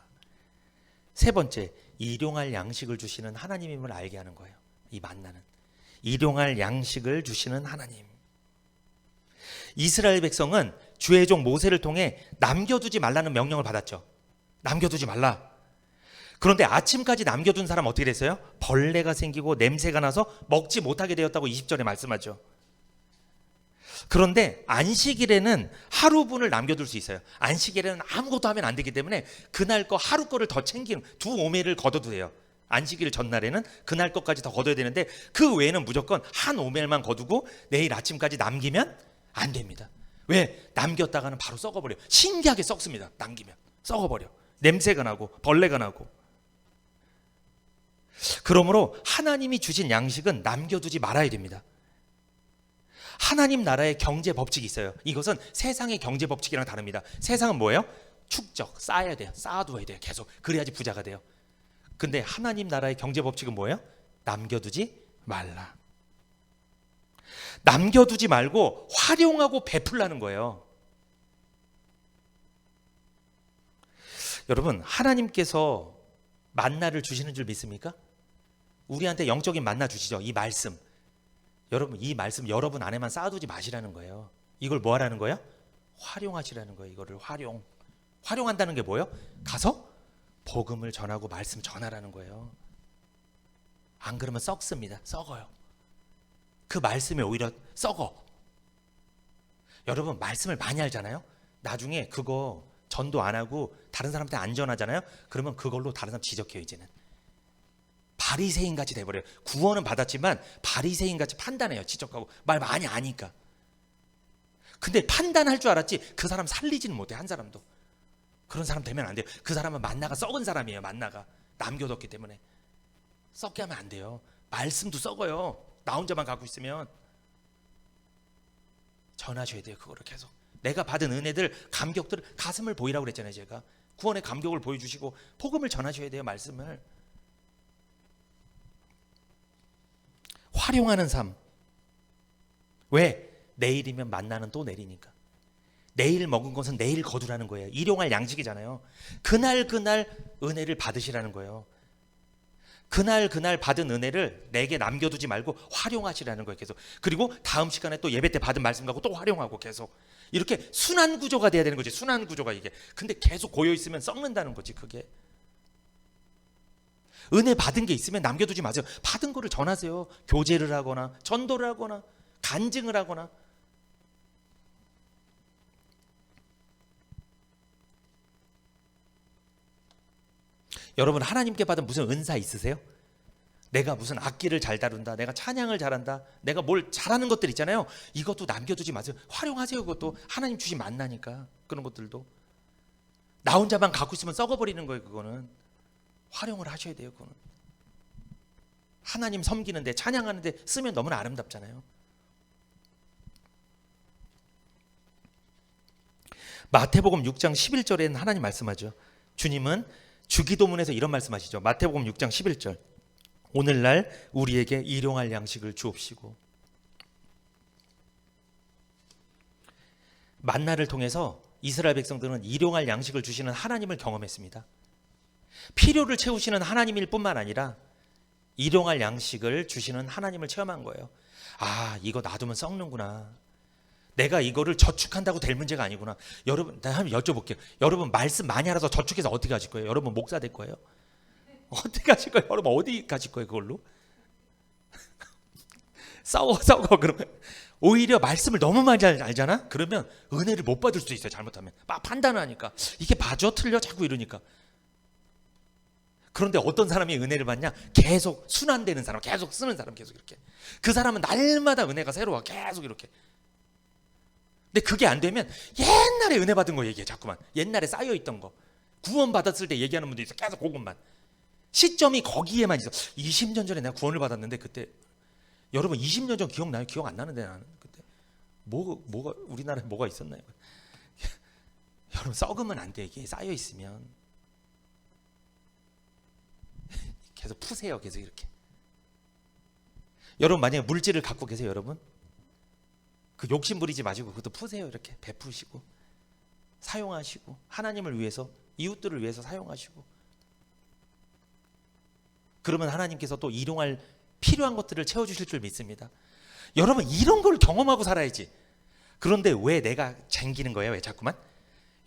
세 번째, 일용할 양식을 주시는 하나님임을 알게 하는 거예요. 이 만나는 일용할 양식을 주시는 하나님. 이스라엘 백성은 주의 종 모세를 통해 남겨두지 말라는 명령을 받았죠. 남겨두지 말라. 그런데 아침까지 남겨둔 사람 어떻게 됐어요? 벌레가 생기고 냄새가 나서 먹지 못하게 되었다고 20절에 말씀하죠. 그런데 안식일에는 하루분을 남겨둘 수 있어요. 안식일에는 아무것도 하면 안 되기 때문에 그날 거 하루 거를 더 챙기는 두 오매를 거둬도 돼요. 안식일 전날에는 그날 것까지 더 거둬야 되는데 그 외에는 무조건 한 오멜만 거두고 내일 아침까지 남기면 안 됩니다. 왜? 남겼다가는 바로 썩어버려요. 신기하게 썩습니다. 남기면 썩어버려. 냄새가 나고 벌레가 나고. 그러므로 하나님이 주신 양식은 남겨두지 말아야 됩니다. 하나님 나라의 경제 법칙이 있어요. 이것은 세상의 경제 법칙이랑 다릅니다. 세상은 뭐예요? 축적, 쌓아야 돼요. 쌓아두어야 돼요. 계속. 그래야지 부자가 돼요. 근데 하나님 나라의 경제 법칙은 뭐예요? 남겨두지 말라. 남겨두지 말고 활용하고 베풀라는 거예요. 여러분, 하나님께서 만나를 주시는 줄 믿습니까? 우리한테 영적인 만나 주시죠. 이 말씀. 여러분, 이 말씀 여러분 안에만 쌓아두지 마시라는 거예요. 이걸 뭐 하라는 거예요? 활용하시라는 거예요. 이거를 활용한다는 게 뭐예요? 가서 복음을 전하고 말씀 전하라는 거예요. 안 그러면 썩습니다. 썩어요. 그 말씀이 오히려 썩어. 여러분, 말씀을 많이 알잖아요. 나중에 그거 전도 안 하고 다른 사람한테 안 전하잖아요. 그러면 그걸로 다른 사람 지적해요. 이제는 바리새인같이 돼버려요. 구원은 받았지만 바리새인같이 판단해요. 지적하고 말 많이 아니까. 근데 판단할 줄 알았지 그 사람 살리지는 못해. 한 사람도. 그런 사람 되면 안 돼요. 그 사람은 만나가 썩은 사람이에요. 만나가 남겨뒀기 때문에. 썩게 하면 안 돼요. 말씀도 썩어요. 나 혼자만 갖고 있으면. 전하셔야 돼요. 그거를 계속. 내가 받은 은혜들, 감격들, 가슴을 보이라고 그랬잖아요. 제가 구원의 감격을 보여주시고 복음을 전하셔야 돼요. 말씀을. 활용하는 삶. 왜? 내일이면 만나는 또 내리니까. 내일 먹은 것은 내일 거두라는 거예요. 일용할 양식이잖아요. 그날 은혜를 받으시라는 거예요. 그날 받은 은혜를 내게 남겨두지 말고 활용하시라는 거예요. 계속. 그리고 다음 시간에 또 예배 때 받은 말씀 갖고 또 활용하고 계속. 이렇게 순환 구조가 돼야 되는 거지. 순환 구조가 이게. 근데 계속 고여 있으면 썩는다는 거지. 그게. 은혜 받은 게 있으면 남겨두지 마세요. 받은 거를 전하세요. 교제를 하거나 전도를 하거나 간증을 하거나. 여러분, 하나님께 받은 무슨 은사 있으세요? 내가 무슨 악기를 잘 다룬다, 내가 찬양을 잘한다, 내가 뭘 잘하는 것들 있잖아요. 이것도 남겨두지 마세요. 활용하세요. 그것도 하나님 주신 만나니까. 그런 것들도. 나 혼자만 갖고 있으면 썩어버리는 거예요. 그거는 활용을 하셔야 돼요. 그거는 하나님 섬기는데, 찬양하는데 쓰면 너무나 아름답잖아요. 마태복음 6장 11절에는 하나님 말씀하죠. 주님은 주기도문에서 이런 말씀하시죠. 마태복음 6장 11절. 오늘날 우리에게 일용할 양식을 주옵시고. 만나를 통해서 이스라엘 백성들은 일용할 양식을 주시는 하나님을 경험했습니다. 필요를 채우시는 하나님일 뿐만 아니라 일용할 양식을 주시는 하나님을 체험한 거예요. 아, 이거 놔두면 썩는구나. 내가 이거를 저축한다고 될 문제가 아니구나. 여러분, 내가 한번 여쭤볼게요. 여러분, 말씀 많이 알아서 저축해서 어떻게 하실 거예요? 여러분, 목사 될 거예요? 어떻게 하실 거예요? 여러분, 어디 가실 거예요? 그걸로? 썩어. 그러면 오히려 말씀을 너무 많이 알잖아? 그러면 은혜를 못 받을 수 있어요. 잘못하면 막 판단을 하니까. 이게 맞아? 틀려? 자꾸 이러니까. 그런데 어떤 사람이 은혜를 받냐? 계속 순환되는 사람, 계속 쓰는 사람, 계속 이렇게. 그 사람은 날마다 은혜가 새로워, 계속 이렇게. 근데 그게 안 되면 옛날에 은혜 받은 거 얘기해, 자꾸만. 옛날에 쌓여있던 거. 구원 받았을 때 얘기하는 분도 있어, 계속 그것만. 시점이 거기에만 있어. 20년 전에 내가 구원을 받았는데 그때, 여러분 20년 전 기억나요? 기억 안 나는데 나는 그때 뭐가 우리나라에 뭐가 있었나요? 여러분 썩으면 안 돼. 이게 쌓여 있으면 계속 푸세요. 계속 이렇게. 여러분 만약에 물질을 갖고 계세요, 여러분. 그 욕심 부리지 마시고 그것도 푸세요. 이렇게 베푸시고 사용하시고 하나님을 위해서, 이웃들을 위해서 사용하시고. 그러면 하나님께서 또 일용할 필요한 것들을 채워주실 줄 믿습니다. 여러분 이런 걸 경험하고 살아야지. 그런데 왜 내가 쟁기는 거예요? 왜 자꾸만?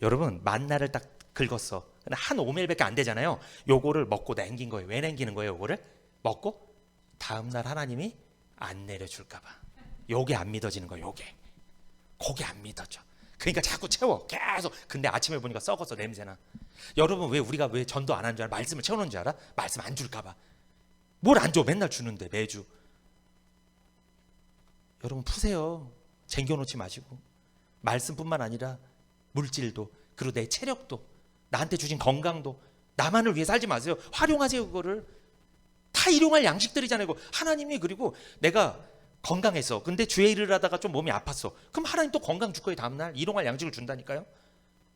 여러분 만나를 딱 긁었어. 한 오멜밖에 안 되잖아요. 요거를 먹고 남긴 거예요. 왜 남기는 거예요? 요거를 먹고 다음날 하나님이 안 내려줄까 봐. 요게 안 믿어지는 거예요. 요게. 그게 안 믿어져. 그러니까 자꾸 채워. 계속. 근데 아침에 보니까 썩었어. 냄새나. 여러분 왜 우리가 왜 전도 안 하는 줄 알아? 말씀을 채워놓은 줄 알아? 말씀 안 줄까 봐. 뭘 안 줘? 맨날 주는데 매주. 여러분 푸세요. 쟁겨놓지 마시고. 말씀뿐만 아니라 물질도, 그리고 내 체력도, 나한테 주신 건강도, 나만을 위해 살지 마세요. 활용하세요. 그거를 다 일용할 양식들이잖아요. 하나님이. 그리고 내가 건강했어. 근데 주의 일을 하다가 좀 몸이 아팠어. 그럼 하나님 또 건강 줄 거예요. 다음날 일용할 양식을 준다니까요.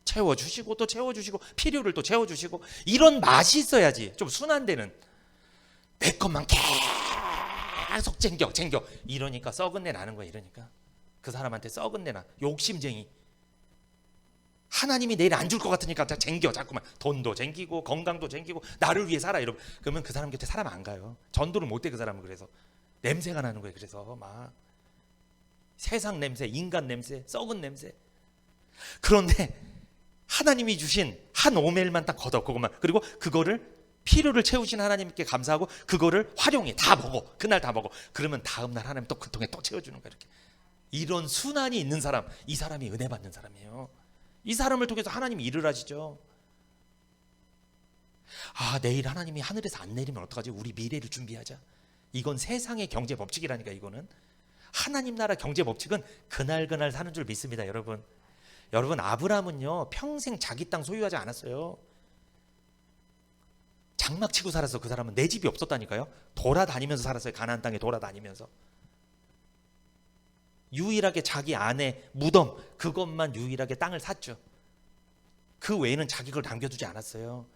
채워주시고 또 채워주시고 필요를 또 채워주시고. 이런 맛이 있어야지. 좀 순환되는. 내 것만 계속 쟁겨 이러니까 썩은 내 나는 거야. 이러니까 그 사람한테 썩은 내 나. 욕심쟁이. 하나님이 내일 안 줄 것 같으니까 쟁겨. 자꾸만 돈도 쟁기고 건강도 쟁기고 나를 위해 살아. 이러면 그러면 그 사람 곁에 사람 안 가요. 전도를 못 해. 그 사람은. 그래서 냄새가 나는 거예요. 그래서 막 세상 냄새, 인간 냄새, 썩은 냄새. 그런데 하나님이 주신 한 오멜만 딱 걷어. 그것만. 그리고 그거를 필요를 채우신 하나님께 감사하고 그거를 활용해. 다 먹어. 그날 다 먹어. 그러면 다음날 하나님 또 그 통에 또 채워주는 거야. 이렇게. 이런 순환이 있는 사람, 이 사람이 은혜 받는 사람이에요. 이 사람을 통해서 하나님이 일을 하시죠. 아, 내일 하나님이 하늘에서 안 내리면 어떡하지? 우리 미래를 준비하자. 이건 세상의 경제 법칙이라니까. 이거는 하나님 나라 경제 법칙은 그날 사는 줄 믿습니다. 여러분 아브라함은요 평생 자기 땅 소유하지 않았어요. 장막 치고 살았어. 그 사람은. 내 집이 없었다니까요. 돌아다니면서 살았어요. 가나안 땅에 돌아다니면서. 유일하게 자기 아내 무덤, 그것만 유일하게 땅을 샀죠. 그 외에는 자기 걸 남겨두지 않았어요.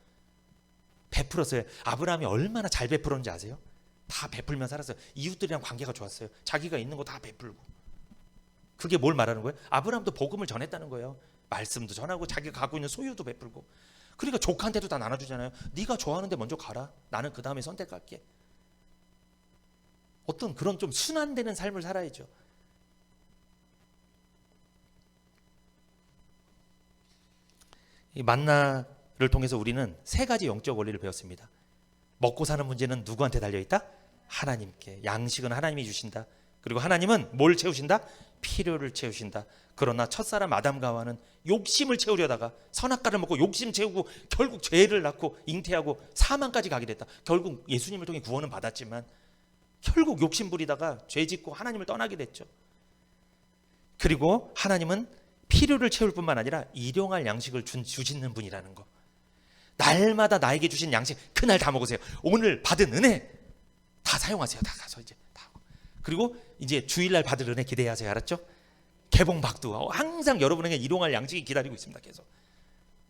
베풀었어요. 아브라함이 얼마나 잘 베풀었는지 아세요? 다 베풀면 살았어요. 이웃들이랑 관계가 좋았어요. 자기가 있는 거 다 베풀고. 그게 뭘 말하는 거예요? 아브라함도 복음을 전했다는 거예요. 말씀도 전하고 자기가 갖고 있는 소유도 베풀고. 그러니까 조카한테도 다 나눠주잖아요. 네가 좋아하는데 먼저 가라. 나는 그 다음에 선택할게. 어떤 그런 좀 순환되는 삶을 살아야죠. 이 만나를 통해서 우리는 세 가지 영적 원리를 배웠습니다. 먹고 사는 문제는 누구한테 달려있다? 하나님께. 양식은 하나님이 주신다. 그리고 하나님은 뭘 채우신다? 필요를 채우신다. 그러나 첫사람 아담과 하와는 욕심을 채우려다가 선악과를 먹고 욕심 채우고 결국 죄를 낳고 잉태하고 사망까지 가게 됐다. 결국 예수님을 통해 구원은 받았지만 결국 욕심 부리다가 죄 짓고 하나님을 떠나게 됐죠. 그리고 하나님은 필요를 채울 뿐만 아니라 일용할 양식을 주시는 분이라는 거. 날마다 나에게 주신 양식 그날 다 먹으세요. 오늘 받은 은혜 다 사용하세요. 다 가서 이제 다. 그리고 이제 주일날 받을 은혜 기대하세요. 알았죠? 개봉박두. 항상 여러분에게 일용할 양식이 기다리고 있습니다. 계속.